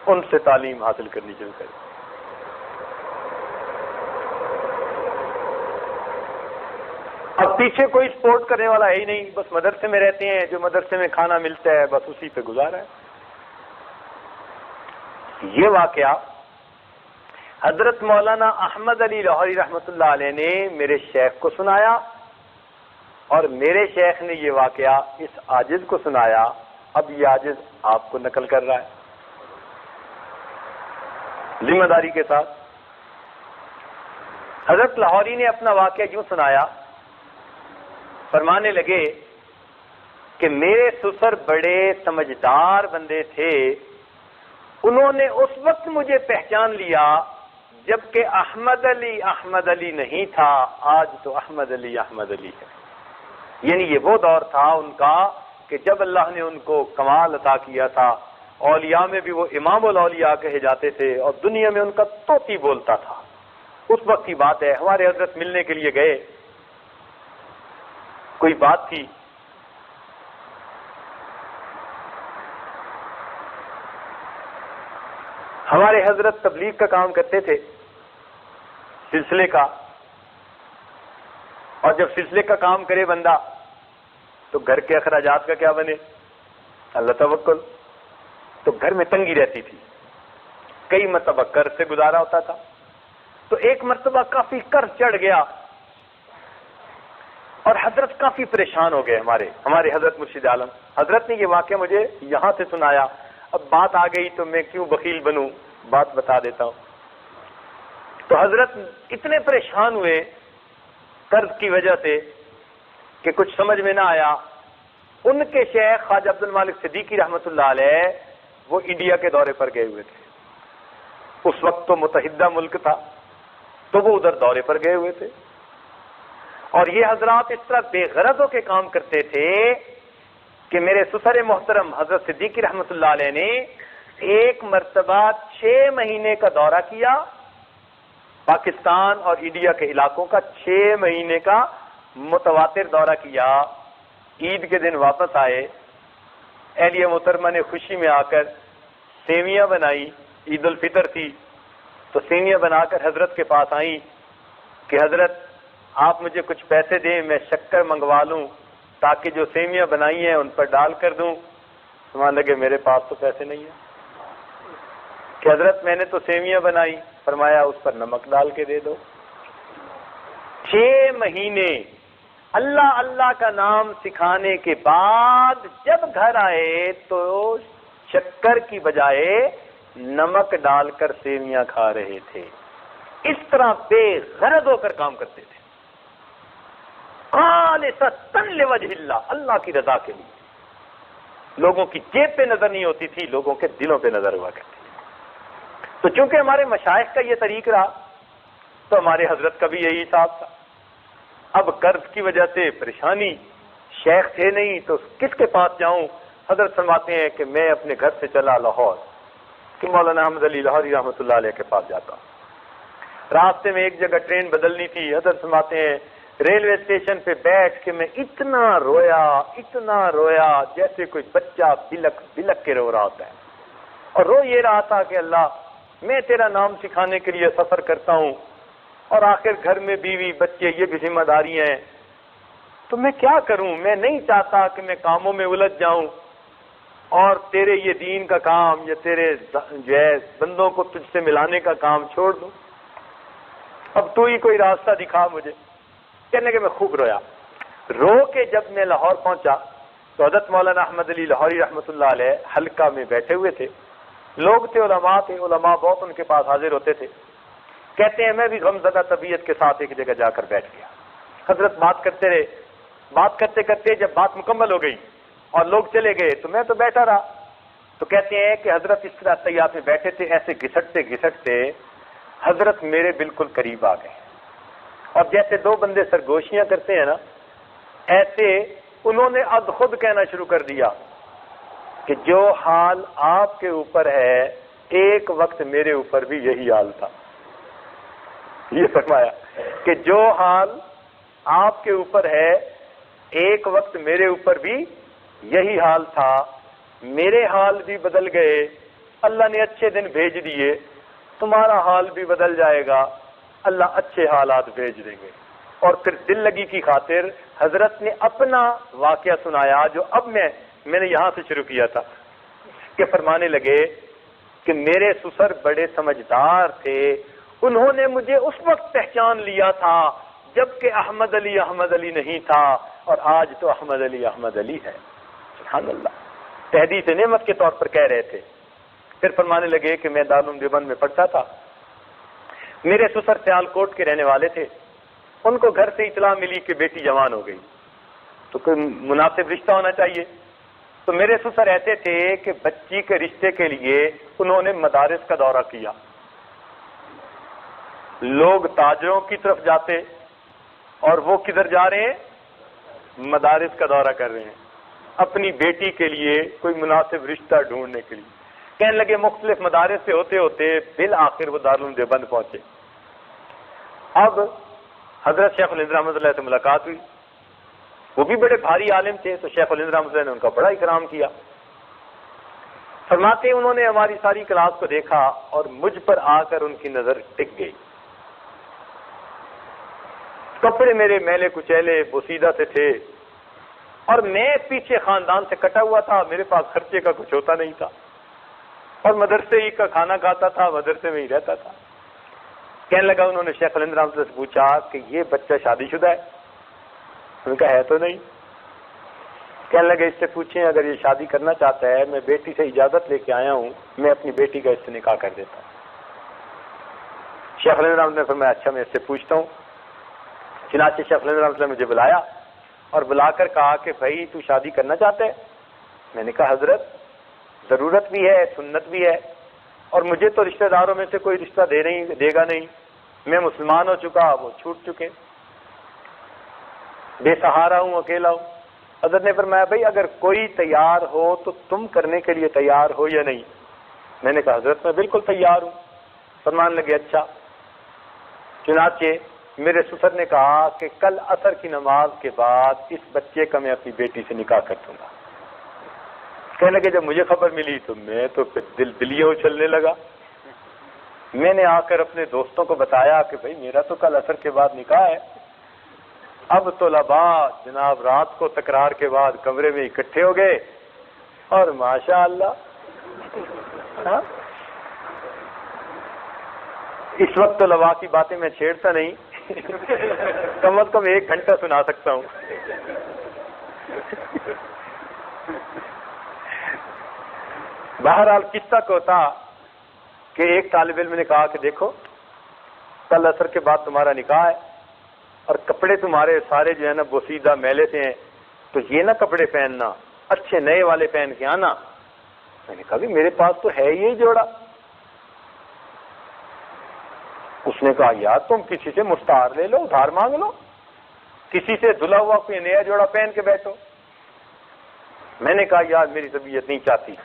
ان سے تعلیم حاصل کرنی شروع کری. اب پیچھے کوئی سپورٹ کرنے والا ہے ہی نہیں، بس مدرسے میں رہتے ہیں، جو مدرسے میں کھانا ملتا ہے بس اسی پہ گزارا ہے. یہ واقعہ حضرت مولانا احمد علی لاہوری رحمۃ اللہ علیہ نے میرے شیخ کو سنایا، اور میرے شیخ نے یہ واقعہ اس عاجز کو سنایا. اب یہ عاجز آپ کو نقل کر رہا ہے ذمہ داری کے ساتھ. حضرت لاہوری نے اپنا واقعہ یوں سنایا، فرمانے لگے کہ میرے سسر بڑے سمجھدار بندے تھے. انہوں نے اس وقت مجھے پہچان لیا جبکہ احمد علی نہیں تھا. آج تو احمد علی ہے. یعنی یہ وہ دور تھا ان کا کہ جب اللہ نے ان کو کمال عطا کیا تھا. اولیاء میں بھی وہ امام الاولیاء کہے جاتے تھے، اور دنیا میں ان کا طوطی بولتا تھا. اس وقت کی بات ہے. ہمارے حضرت ملنے کے لیے گئے، کوئی بات تھی. ہمارے حضرت تبلیغ کا کام کرتے تھے، سلسلے کا. اور جب سلسلے کا کام کرے بندہ تو گھر کے اخراجات کا کیا بنے؟ اللہ توکل. تو گھر میں تنگی رہتی تھی. کئی مرتبہ قرض سے گزارا ہوتا تھا. تو ایک مرتبہ کافی قرض چڑھ گیا اور حضرت کافی پریشان ہو گئے. ہمارے حضرت مرشد عالم حضرت نے یہ واقعہ مجھے یہاں سے سنایا. اب بات آ گئی تو میں کیوں بخیل بنوں، بات بتا دیتا ہوں. تو حضرت اتنے پریشان ہوئے قرض کی وجہ سے کہ کچھ سمجھ میں نہ آیا. ان کے شیخ خواجہ عبد المالک صدیقی رحمۃ اللہ علیہ وہ انڈیا کے دورے پر گئے ہوئے تھے. اس وقت تو متحدہ ملک تھا، تو وہ ادھر دورے پر گئے ہوئے تھے. اور یہ حضرات اس طرح بے غرض ہو کے کام کرتے تھے کہ میرے سسر محترم حضرت صدیقی رحمۃ اللہ علیہ نے ایک مرتبہ 6 مہینے کا دورہ کیا، پاکستان اور انڈیا کے علاقوں کا 6 مہینے کا متواتر دورہ کیا. عید کے دن واپس آئے. اہلیہ محترمہ نے خوشی میں آ کر سیویاں بنائی. عید الفطر تھی تو سیویاں بنا کر حضرت کے پاس آئیں کہ حضرت آپ مجھے کچھ پیسے دیں، میں شکر منگوا لوں تاکہ جو سیویاں بنائی ہیں ان پر ڈال کر دوں. سمان لگے میرے پاس تو پیسے نہیں ہیں. کہ حضرت میں نے تو سیویاں بنائی. فرمایا اس پر نمک ڈال کے دے دو. 6 مہینے اللہ اللہ کا نام سکھانے کے بعد جب گھر آئے تو شکر کی بجائے نمک ڈال کر سیویاں کھا رہے تھے. اس طرح بے غرض ہو کر کام کرتے تھے، خالصتاً لوجہ اللہ، اللہ کی رضا کے لیے. لوگوں کی جیب پہ نظر نہیں ہوتی تھی، لوگوں کے دلوں پہ نظر ہوا کرتی تھی. تو چونکہ ہمارے مشائخ کا یہ طریق رہا تو ہمارے حضرت کا بھی یہی حساب تھا. اب قرض کی وجہ سے پریشانی، شیخ تھے نہیں تو کس کے پاس جاؤں. حضرت فرماتے ہیں کہ میں اپنے گھر سے چلا لاہور کہ مولانا احمد علی لاہوری رحمۃ اللہ علیہ کے پاس جاتا. راستے میں ایک جگہ ٹرین بدلنی تھی. حضرت فرماتے ہیں ریلوے اسٹیشن پہ بیٹھ کے میں اتنا رویا جیسے کوئی بچہ بلک بلک کے رو رہا ہوتا ہے. اور رو یہ رہا تھا کہ اللہ میں تیرا نام سکھانے کے لیے سفر کرتا ہوں اور آخر گھر میں بیوی بچے یہ بھی ذمہ داریاں ہیں، تو میں کیا کروں؟ میں نہیں چاہتا کہ میں کاموں میں الجھ جاؤں اور تیرے یہ دین کا کام یا تیرے جو ہے بندوں کو تجھ سے ملانے کا کام چھوڑ دوں، اب تو ہی کوئی راستہ دکھا مجھے۔ کہنے کہ میں خوب رویا۔ رو کے جب میں لاہور پہنچا تو حضرت مولانا احمد علی لاہوری رحمۃ اللہ علیہ حلقہ میں بیٹھے ہوئے تھے، لوگ تھے، علماء بہت ان کے پاس حاضر ہوتے تھے۔ کہتے ہیں میں بھی غمزدہ طبیعت کے ساتھ ایک جگہ جا کر بیٹھ گیا۔ حضرت بات کرتے رہے، بات کرتے کرتے جب بات مکمل ہو گئی اور لوگ چلے گئے تو میں تو بیٹھا رہا۔ تو کہتے ہیں کہ حضرت اس طرح طیات میں بیٹھے تھے، ایسے گھسٹتے گھسٹتے حضرت میرے بالکل قریب آ گئے، اور جیسے دو بندے سرگوشیاں کرتے ہیں نا، ایسے انہوں نے اد خود کہنا شروع کر دیا کہ جو حال آپ کے اوپر ہے ایک وقت میرے اوپر بھی یہی حال تھا۔ یہ فرمایا کہ جو حال آپ کے اوپر ہے ایک وقت میرے اوپر بھی یہی حال تھا، میرے حال بھی بدل گئے، اللہ نے اچھے دن بھیج دیے، تمہارا حال بھی بدل جائے گا، اللہ اچھے حالات بھیج دیں گے۔ اور پھر دل لگی کی خاطر حضرت نے اپنا واقعہ سنایا جو اب میں نے یہاں سے شروع کیا تھا، کہ فرمانے لگے کہ میرے سسر بڑے سمجھدار تھے، انہوں نے مجھے اس وقت پہچان لیا تھا جبکہ احمد علی نہیں تھا، اور آج تو احمد علی ہے۔ سبحان اللہ، تحدیث نعمت کے طور پر کہہ رہے تھے۔ پھر فرمانے لگے کہ میں دارالعلوم دیوبند میں پڑھتا تھا، میرے سسر سیال کوٹ کے رہنے والے تھے، ان کو گھر سے اطلاع ملی کہ بیٹی جوان ہو گئی، تو کوئی مناسب رشتہ ہونا چاہیے۔ تو میرے سسر ایسے تھے کہ بچی کے رشتے کے لیے انہوں نے مدارس کا دورہ کیا، لوگ تاجروں کی طرف جاتے اور وہ کدھر جا رہے ہیں؟ مدارس کا دورہ کر رہے ہیں اپنی بیٹی کے لیے کوئی مناسب رشتہ ڈھونڈنے کے لیے۔ کہنے لگے مختلف مدارس سے ہوتے ہوتے بالآخر وہ دارالعلوم دیوبند پہنچے۔ اب حضرت شیخ الہند رحمۃ اللہ سے ملاقات ہوئی، وہ بھی بڑے بھاری عالم تھے، تو شیخ الہند رحمۃ اللہ نے ان کا بڑا اکرام کیا۔ فرماتے انہوں نے ہماری ساری کلاس کو دیکھا اور مجھ پر آ کر ان کی نظر ٹک گئی۔ کپڑے میرے میلے کچیلے بوسیدہ سے تھے اور میں پیچھے خاندان سے کٹا ہوا تھا، میرے پاس خرچے کا کچھ ہوتا نہیں تھا، اور مدرسے ہی کا کھانا کھاتا تھا، مدرسے میں ہی رہتا تھا۔ کہنے لگا انہوں نے شیخ الہند رحمۃ اللہ سے پوچھا کہ یہ بچہ شادی شدہ ہے؟ ان کا ہے تو نہیں۔ کہنے لگے اس سے پوچھیں اگر یہ شادی کرنا چاہتا ہے، میں بیٹی سے اجازت لے کے آیا ہوں، میں اپنی بیٹی کا اس سے نکاح کر دیتا ہوں۔ شیخ الہند رحمۃ اللہ نے فرمایا اچھا میں اس سے پوچھتا ہوں۔ چنانچہ شیخ الہند رحمۃ اللہ نے مجھے بلایا اور بلا کر کہا کہ بھائی تو شادی کرنا چاہتا ہے؟ میں نے کہا حضرت ضرورت بھی ہے، سنت بھی ہے، اور مجھے تو رشتہ داروں میں سے کوئی رشتہ دے گا نہیں، میں مسلمان ہو چکا، وہ چھوٹ چکے، بے سہارا ہوں، اکیلا ہوں۔ حضرت نے فرمایا بھائی اگر کوئی تیار ہو تو تم کرنے کے لیے تیار ہو یا نہیں؟ میں نے کہا حضرت میں بالکل تیار ہوں۔ فرمان لگے اچھا۔ چنانچہ میرے سسر نے کہا کہ کل عصر کی نماز کے بعد اس بچے کا میں اپنی بیٹی سے نکاح کر دوں گا۔ کہنے لگے جب مجھے خبر ملی تو میں تو پھر دلیاں اچھلنے لگا۔ میں نے آ کر اپنے دوستوں کو بتایا کہ بھائی میرا تو کل عصر کے بعد نکاح ہے۔ اب طلباء جناب رات کو تکرار کے بعد کمرے میں اکٹھے ہو گئے، اور ماشاء اللہ اس وقت طلباء کی باتیں میں چھیڑتا نہیں، کم از کم 1 گھنٹہ سنا سکتا ہوں۔ بہرحال قصہ کو تھا کہ ایک طالب علم نے کہا کہ دیکھو کل عصر کے بعد تمہارا نکاح ہے اور کپڑے تمہارے سارے جو ہے نا بوسیدہ میلے سے ہیں، تو یہ نہ کپڑے پہننا، اچھے نئے والے پہن کے آنا۔ میں نے کہا بھی میرے پاس تو ہے یہ جوڑا۔ اس نے کہا یار تم کسی سے مستعار لے لو، ادھار مانگ لو، کسی سے دھلا ہوا کوئی نیا جوڑا پہن کے بیٹھو۔ میں نے کہا یار میری طبیعت نہیں چاہتی،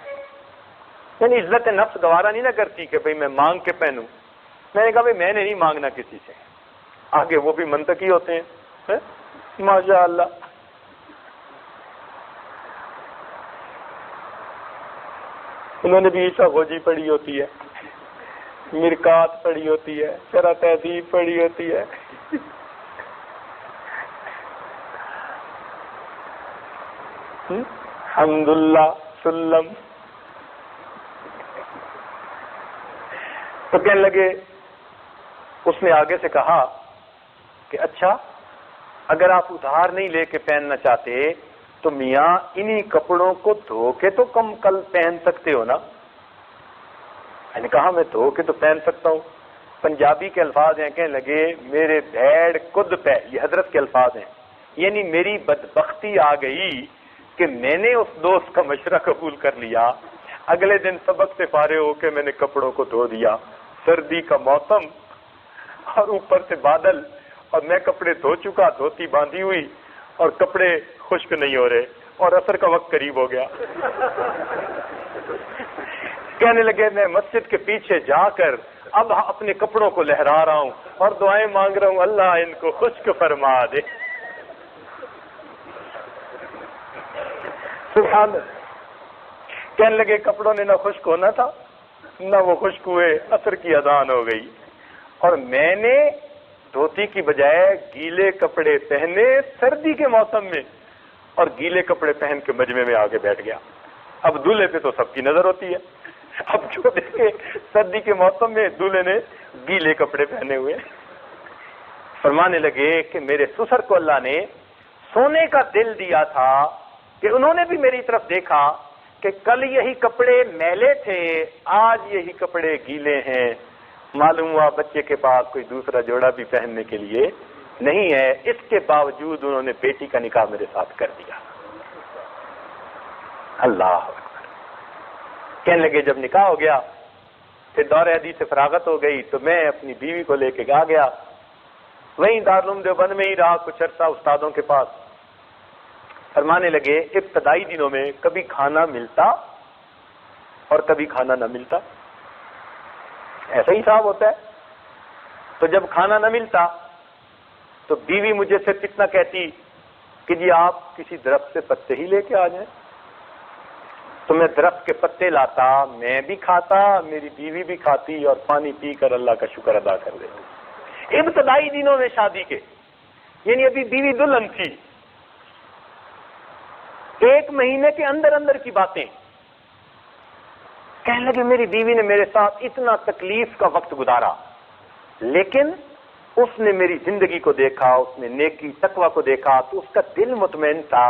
یعنی عزت نفس گوارا نہیں نہ کرتی کہ بھئی میں مانگ کے پہنوں۔ میں نے کہا بھئی میں نے نہیں مانگنا کسی سے۔ آگے وہ بھی منطقی ہوتے ہیں ماشاء اللہ۔ انہوں نے بھی عیسیٰ غوجی پڑھی ہوتی ہے، مرکات پڑھی ہوتی ہے، شرح تہذیب پڑھی ہوتی ہے. حمداللہ سلم. تو کہنے لگے، اس نے آگے سے کہا کہ اچھا اگر آپ ادھار نہیں لے کے پہننا چاہتے تو میاں انہی کپڑوں کو دھو کے تو کم کل پہن سکتے ہو نا. میں نے کہا میں دھو کے تو پہن سکتا ہوں. پنجابی کے الفاظ ہیں، کہنے لگے میرے بھیڑ کد پہ، یہ حضرت کے الفاظ ہیں، یعنی میری بدبختی آ گئی کہ میں نے اس دوست کا مشورہ قبول کر لیا، اگلے دن سبق سے فارغ ہو کے میں نے کپڑوں کو دھو دیا. سردی کا موسم اور اوپر سے بادل، اور میں کپڑے دھو چکا، دھوتی باندھی ہوئی، اور کپڑے خشک نہیں ہو رہے، اور عصر کا وقت قریب ہو گیا. کہنے لگے میں مسجد کے پیچھے جا کر اب اپنے کپڑوں کو لہرا رہا ہوں اور دعائیں مانگ رہا ہوں، اللہ ان کو خشک فرما دے. سبحان اللہ. کہنے لگے کپڑوں نے نہ خشک ہونا تھا نہ وہ خشک ہوئے، عصر کی اذان ہو گئی اور میں نے دھوتی کی بجائے گیلے کپڑے پہنے سردی کے موسم میں، اور گیلے کپڑے پہن کے مجمع میں آگے بیٹھ گیا. اب دولہے پہ تو سب کی نظر ہوتی ہے، اب جو دیکھے سردی کے موسم میں دولہے نے گیلے کپڑے پہنے ہوئے. فرمانے لگے کہ میرے سسر کو اللہ نے سونے کا دل دیا تھا کہ انہوں نے بھی میری طرف دیکھا کہ کل یہی کپڑے میلے تھے، آج یہی کپڑے گیلے ہیں. معلوم ہوا بچے کے پاس کوئی دوسرا جوڑا بھی پہننے کے لیے نہیں ہے، اس کے باوجود انہوں نے بیٹی کا نکاح میرے ساتھ کر دیا. اللہ اکبر. کہنے لگے جب نکاح ہو گیا پھر دور حدیث سے فراغت ہو گئی تو میں اپنی بیوی کو لے کے آ گیا. وہیں دارالعلوم دیوبند میں ہی رہا کچھ عرصہ استادوں کے پاس. فرمانے لگے ابتدائی دنوں میں کبھی کھانا ملتا اور کبھی کھانا نہ ملتا، ایسا ہی صاحب ہوتا ہے. تو جب کھانا نہ ملتا تو بیوی مجھے سے اتنا کہتی کہ جی آپ کسی درخت سے پتے ہی لے کے آ جائیں. تو میں درخت کے پتے لاتا، میں بھی کھاتا، میری بیوی بھی کھاتی، اور پانی پی کر اللہ کا شکر ادا کر دیتی. ابتدائی دنوں میں شادی کے، یعنی ابھی بیوی دلہن تھی. 1 مہینے کے اندر اندر کی باتیں. کہنے لگے میری بیوی نے میرے ساتھ اتنا تکلیف کا وقت گزارا، لیکن اس نے میری زندگی کو دیکھا، اس نے نیکی تقوی کو دیکھا تو اس کا دل مطمئن تھا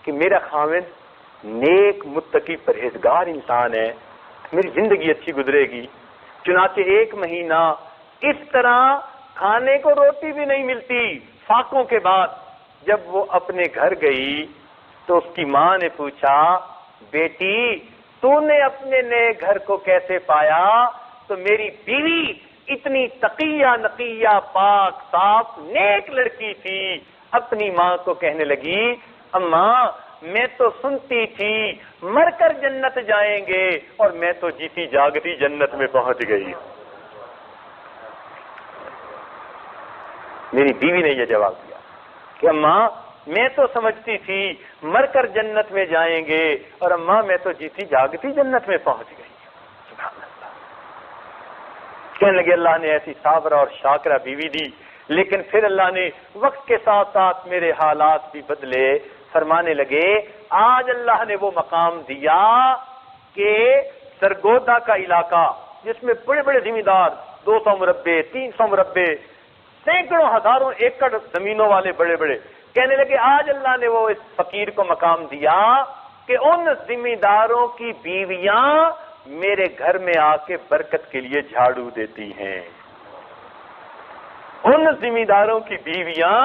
کہ میرا خاوند نیک متقی پرہیزگار انسان ہے، میری زندگی اچھی گزرے گی. چنانچہ 1 مہینہ اس طرح کھانے کو روٹی بھی نہیں ملتی. فاقوں کے بعد جب وہ اپنے گھر گئی تو اس کی ماں نے پوچھا بیٹی تو نے اپنے نئے گھر کو کیسے پایا؟ تو میری بیوی اتنی تقیہ نقیہ پاک صاف نیک لڑکی تھی، اپنی ماں کو کہنے لگی اماں میں تو سنتی تھی مر کر جنت جائیں گے اور میں تو جیتی جاگتی جنت میں پہنچ گئی. میری بیوی نے یہ جواب دیا کہ اماں میں تو سمجھتی تھی مر کر جنت میں جائیں گے، اور اماں میں تو جیتی جاگتی جنت میں پہنچ گئی. سبحان اللہ. کہنے لگے اللہ نے ایسی صابرہ اور شاکرہ بیوی دی، لیکن پھر اللہ نے وقت کے ساتھ ساتھ میرے حالات بھی بدلے. فرمانے لگے آج اللہ نے وہ مقام دیا کہ سرگودا کا علاقہ جس میں بڑے بڑے ذمہ دار 200 مربع 300 مربع سینکڑوں ہزاروں ایکڑ زمینوں والے بڑے بڑے، کہنے لگے آج اللہ نے وہ اس فقیر کو مقام دیا کہ ان ذمہ داروں کی بیویاں میرے گھر میں آ کے برکت کے لیے جھاڑو دیتی ہیں. ان ذمہ داروں کی بیویاں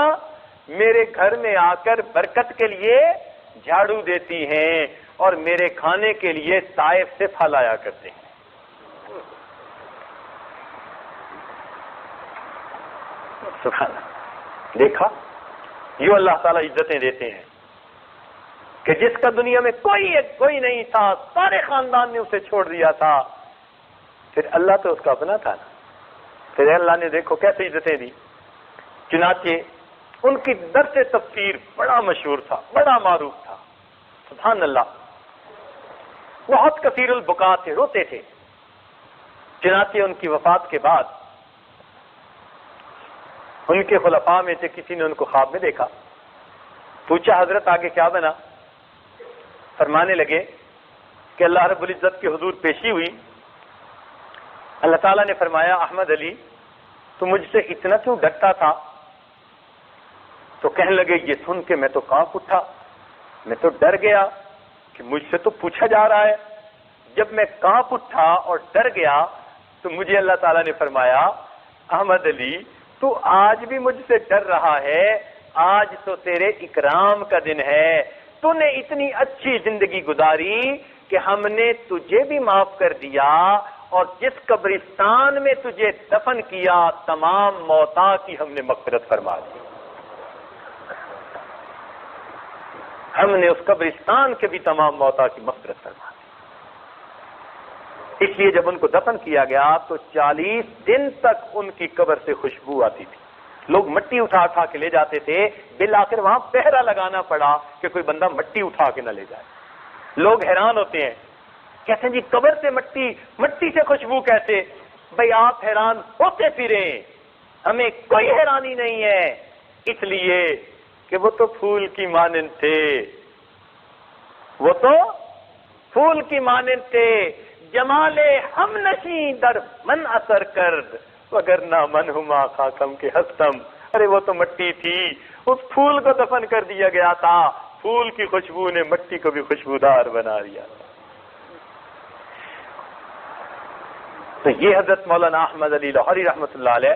میرے گھر میں آ کر برکت کے لیے جھاڑو دیتی ہیں اور میرے کھانے کے لیے طائف سے پھل آیا کرتے ہیں. سبحان اللہ. دیکھا یوں اللہ تعالیٰ عزتیں دیتے ہیں کہ جس کا دنیا میں کوئی نہیں تھا، سارے خاندان نے اسے چھوڑ دیا تھا، پھر اللہ تو اس کا اپنا تھا نا. پھر اللہ نے دیکھو کیسے عزتیں دی. چنانچہ ان کی درس تفسیر بڑا مشہور تھا، بڑا معروف تھا. سبحان اللہ. بہت کثیر البکا تھے، روتے تھے۔ چنانچہ ان کی وفات کے بعد ان کے خلفاء میں سے کسی نے ان کو خواب میں دیکھا، پوچھا حضرت آگے کیا بنا؟ فرمانے لگے کہ اللہ رب العزت کے حضور پیشی ہوئی، اللہ تعالیٰ نے فرمایا احمد علی تو مجھ سے اتنا کیوں ڈرتا تھا؟ تو کہنے لگے یہ سن کے میں تو کانپ اٹھا، میں تو ڈر گیا کہ مجھ سے تو پوچھا جا رہا ہے۔ جب میں کانپ اٹھا اور ڈر گیا تو مجھے اللہ تعالیٰ نے فرمایا احمد علی تو آج بھی مجھ سے ڈر رہا ہے، آج تو تیرے اکرام کا دن ہے، تو نے اتنی اچھی زندگی گزاری کہ ہم نے تجھے بھی معاف کر دیا، اور جس قبرستان میں تجھے دفن کیا تمام موتا کی ہم نے مغفرت فرما دی۔ ہم نے اس قبرستان کے بھی تمام موتا کی مغفرت فرما دی۔ اس لیے جب ان کو دفن کیا گیا تو 40 دن تک ان کی قبر سے خوشبو آتی تھی، لوگ مٹی اٹھا اٹھا کے لے جاتے تھے، بالآخر وہاں پہرا لگانا پڑا کہ کوئی بندہ مٹی اٹھا کے نہ لے جائے۔ لوگ حیران ہوتے ہیں، کہتے ہیں جی قبر سے مٹی سے خوشبو کیسے؟ بھئی آپ حیران ہوتے پھریں، ہمیں کوئی حیرانی نہیں ہے، اس لیے کہ وہ تو پھول کی مانند تھے، وہ تو پھول کی مانند تھے، جمال ہم نشیں در من اثر کرد وگرنہ من ہما خاکم کے ہستم۔ ارے وہ تو مٹی تھی، اس پھول کو دفن کر دیا گیا تھا، پھول کی خوشبو نے مٹی کو بھی خوشبودار بنا دیا۔ تو یہ حضرت مولانا احمد علی لاہوری رحمۃ اللہ علیہ،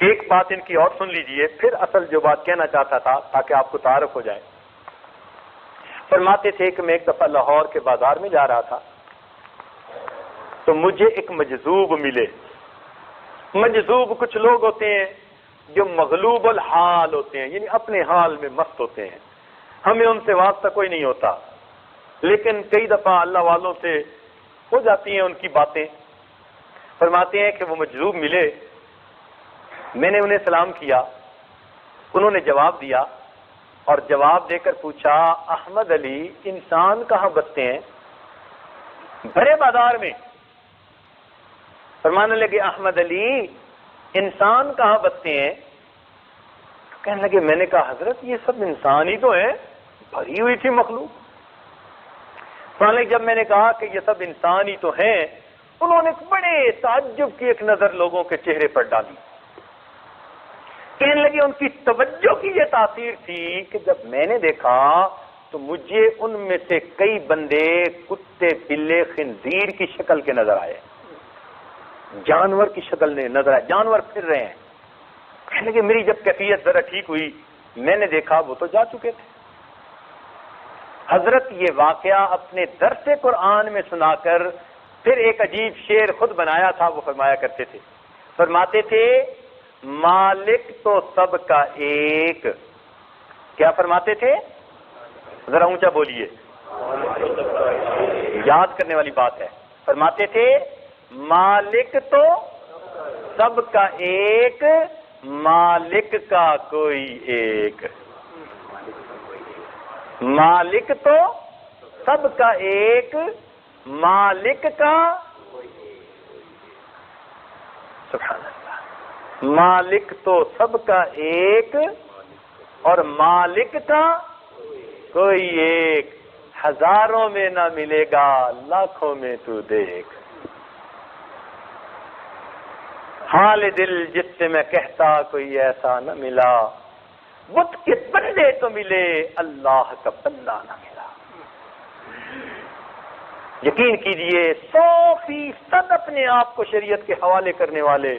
ایک بات ان کی اور سن لیجئے، پھر اصل جو بات کہنا چاہتا تھا تاکہ آپ کو تعارف ہو جائے۔ فرماتے تھے کہ میں ایک دفعہ لاہور کے بازار میں جا رہا تھا تو مجھے ایک مجذوب ملے۔ مجذوب کچھ لوگ ہوتے ہیں جو مغلوب الحال ہوتے ہیں، یعنی اپنے حال میں مست ہوتے ہیں، ہمیں ان سے واسطہ کوئی نہیں ہوتا، لیکن کئی دفعہ اللہ والوں سے ہو جاتی ہیں ان کی باتیں۔ فرماتے ہیں کہ وہ مجذوب ملے، میں نے انہیں سلام کیا، انہوں نے جواب دیا اور جواب دے کر پوچھا احمد علی انسان کہاں بستے ہیں؟ بھرے بازار میں۔ فرمانے لگے احمد علی انسان کہاں بستے ہیں؟ کہنے لگے میں نے کہا حضرت یہ سب انسان ہی تو ہیں، بھری ہوئی تھی مخلوق۔ فرمانے جب میں نے کہا کہ یہ سب انسان ہی تو ہیں، انہوں نے بڑے تعجب کی ایک نظر لوگوں کے چہرے پر ڈالی۔ کہنے لگے ان کی توجہ کی یہ تاثیر تھی کہ جب میں نے دیکھا تو مجھے ان میں سے کئی بندے کتے بلے خنزیر کی شکل کے نظر آئے، جانور کی شکل میں نظر آئے، جانور پھر رہے ہیں۔ کہنے لگے میری جب کیفیت ذرا ٹھیک ہوئی میں نے دیکھا وہ تو جا چکے تھے۔ حضرت یہ واقعہ اپنے درس قرآن میں سنا کر پھر ایک عجیب شعر خود بنایا تھا، وہ فرمایا کرتے تھے، فرماتے تھے مالک تو سب کا ایک، کیا فرماتے تھے؟ ذرا اونچا بولیے، یاد کرنے والی بات ہے۔ فرماتے تھے مالک تو سب کا ایک، مالک کا کوئی ایک۔ مالک تو سب کا ایک، مالک کا سبحان اللہ، مالک تو سب کا ایک اور مالک کا کوئی ایک، ہزاروں میں نہ ملے گا لاکھوں میں تو دیکھ۔ حال دل جس سے میں کہتا کوئی ایسا نہ ملا، بت کے بندے تو ملے اللہ کا بندہ نہ ملا۔ یقین کیجئے 100% اپنے آپ کو شریعت کے حوالے کرنے والے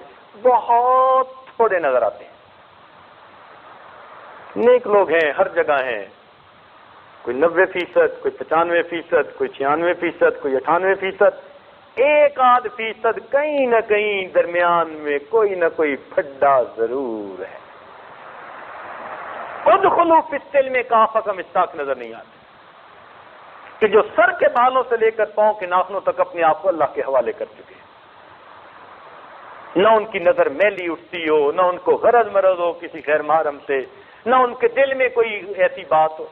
بہت تھوڑے نظر آتے ہیں۔ نیک لوگ ہیں، ہر جگہ ہیں، کوئی 90%، کوئی 95%، کوئی 96%، کوئی 98%، 1% کہیں نہ کہیں درمیان میں کوئی نہ کوئی پھڈا ضرور ہے۔ ادخلوا فی السلم کافۃ مستاق نظر نہیں آتے کہ جو سر کے بالوں سے لے کر پاؤں کے ناخنوں تک اپنے آپ کو اللہ کے حوالے کر چکے ہیں، نہ ان کی نظر میلی اٹھتی ہو، نہ ان کو غرض مرض ہو کسی غیر محرم سے، نہ ان کے دل میں کوئی ایسی بات ہو۔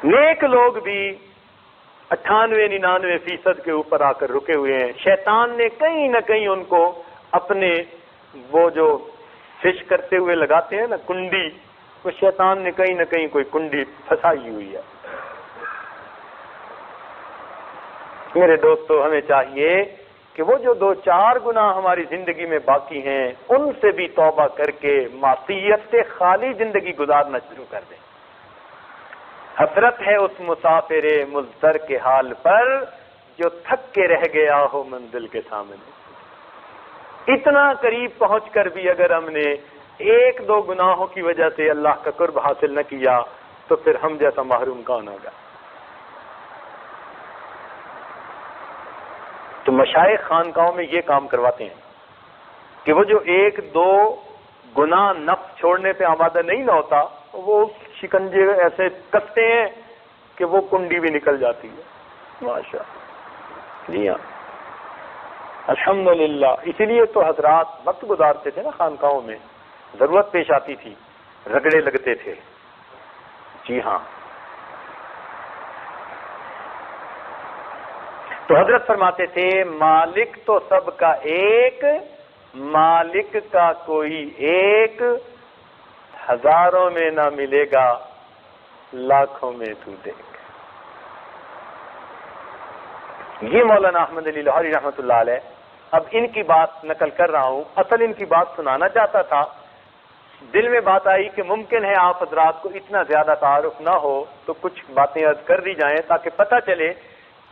نیک لوگ بھی 98-99% کے اوپر آ کر رکے ہوئے ہیں. شیطان نے کہیں نہ کہیں ان کو اپنے وہ جو فش کرتے ہوئے لگاتے ہیں نا کنڈی، وہ شیطان نے کہیں نہ کہیں کوئی کنڈی پھنسائی ہوئی ہے. میرے دوستو، ہمیں چاہیے کہ وہ جو 2-4 گناہ ہماری زندگی میں باقی ہیں ان سے بھی توبہ کر کے معصیت سے خالی زندگی گزارنا شروع کر دیں. حسرت ہے اس مسافر مضطر کے حال پر جو تھک کے رہ گیا ہو منزل کے سامنے. اتنا قریب پہنچ کر بھی اگر ہم نے 1-2 گناہوں کی وجہ سے اللہ کا قرب حاصل نہ کیا تو پھر ہم جیسا محروم کون ہوگا؟ تو مشائخ خانقاہوں میں یہ کام کرواتے ہیں کہ وہ جو 1-2 گناہ نفس چھوڑنے پہ آمادہ نہیں نہ ہوتا، وہ شکنجے ایسے کستے ہیں کہ وہ کنڈی بھی نکل جاتی ہے. ماشاء جی ہاں، الحمدللہ. اسی لیے تو حضرات وقت گزارتے تھے نا خانقاہوں میں، ضرورت پیش آتی تھی، رگڑے لگتے تھے. جی ہاں. تو حضرت فرماتے تھے مالک تو سب کا ایک، مالک کا کوئی ایک، ہزاروں میں نہ ملے گا لاکھوں میں تو دیکھ. یہ مولانا احمد علی لاہوری رحمۃ اللہ علیہ. اب ان کی بات نقل کر رہا ہوں، اصل ان کی بات سنانا چاہتا تھا. دل میں بات آئی کہ ممکن ہے آپ حضرات کو اتنا زیادہ تعارف نہ ہو تو کچھ باتیں عرض کر دی جائیں تاکہ پتہ چلے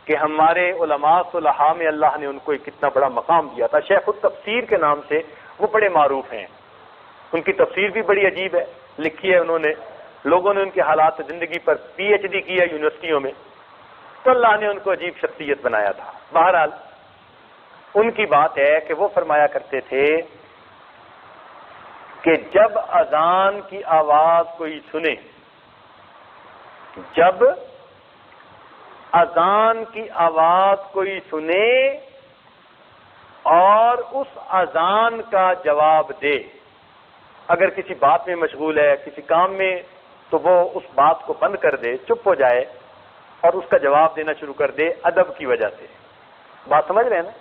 کہ ہمارے علماء صلحاء میں اللہ نے ان کو کتنا بڑا مقام دیا تھا. شیخ التفسیر کے نام سے وہ بڑے معروف ہیں. ان کی تفسیر بھی بڑی عجیب ہے، لکھی ہے انہوں نے. لوگوں نے ان کے حالات زندگی پر PhD کی ہے یونیورسٹیوں میں، تو اللہ نے ان کو عجیب شخصیت بنایا تھا. بہرحال ان کی بات ہے کہ وہ فرمایا کرتے تھے کہ جب اذان کی آواز کوئی سنے، جب اذان کی آواز کوئی سنے اور اس اذان کا جواب دے، اگر کسی بات میں مشغول ہے، کسی کام میں، تو وہ اس بات کو بند کر دے، چپ ہو جائے اور اس کا جواب دینا شروع کر دے ادب کی وجہ سے. بات سمجھ رہے ہیں نا؟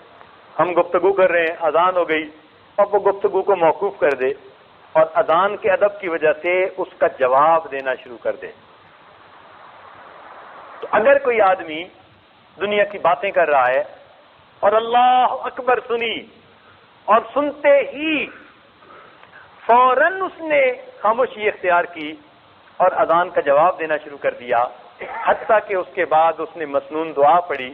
ہم گفتگو کر رہے ہیں، اذان ہو گئی، اب وہ گفتگو کو موقوف کر دے اور اذان کے ادب کی وجہ سے اس کا جواب دینا شروع کر دے. تو اگر کوئی آدمی دنیا کی باتیں کر رہا ہے اور اللہ اکبر سنی اور سنتے ہی فوراً اس نے خاموشی اختیار کی اور اذان کا جواب دینا شروع کر دیا، حتیٰ کہ اس کے بعد اس نے مسنون دعا پڑھی،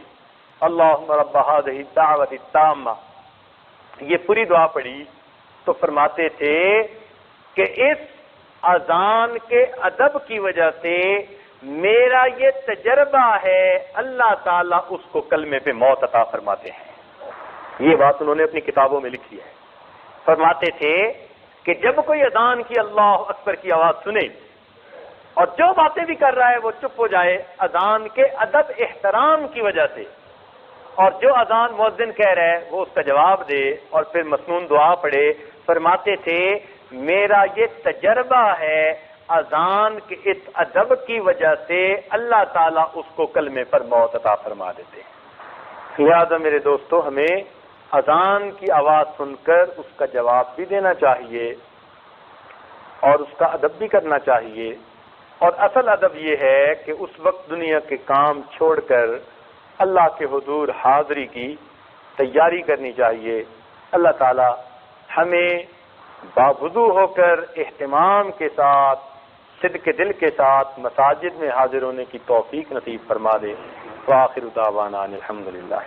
اللہم رب هذه الدعوۃ التامہ، یہ پوری دعا پڑھی، تو فرماتے تھے کہ اس اذان کے ادب کی وجہ سے میرا یہ تجربہ ہے اللہ تعالیٰ اس کو کلمے پہ موت عطا فرماتے ہیں. یہ بات انہوں نے اپنی کتابوں میں لکھی ہے. فرماتے تھے کہ جب کوئی اذان کی اللہ اکبر کی آواز سنے اور جو باتیں بھی کر رہا ہے وہ چپ ہو جائے اذان کے ادب احترام کی وجہ سے، اور جو اذان مؤذن کہہ رہا ہے وہ اس کا جواب دے اور پھر مسنون دعا پڑھے. فرماتے تھے میرا یہ تجربہ ہے اذان کے اس ادب کی وجہ سے اللہ تعالیٰ اس کو کلمے پر موت عطا فرما دیتے. لہذا میرے دوستو، ہمیں اذان کی آواز سن کر اس کا جواب بھی دینا چاہیے اور اس کا ادب بھی کرنا چاہیے. اور اصل ادب یہ ہے کہ اس وقت دنیا کے کام چھوڑ کر اللہ کے حضور حاضری کی تیاری کرنی چاہیے. اللہ تعالی ہمیں باوضو ہو کر اہتمام کے ساتھ، صدق دل کے ساتھ مساجد میں حاضر ہونے کی توفیق نصیب فرما دے. وآخر دعوانا الحمدللہ.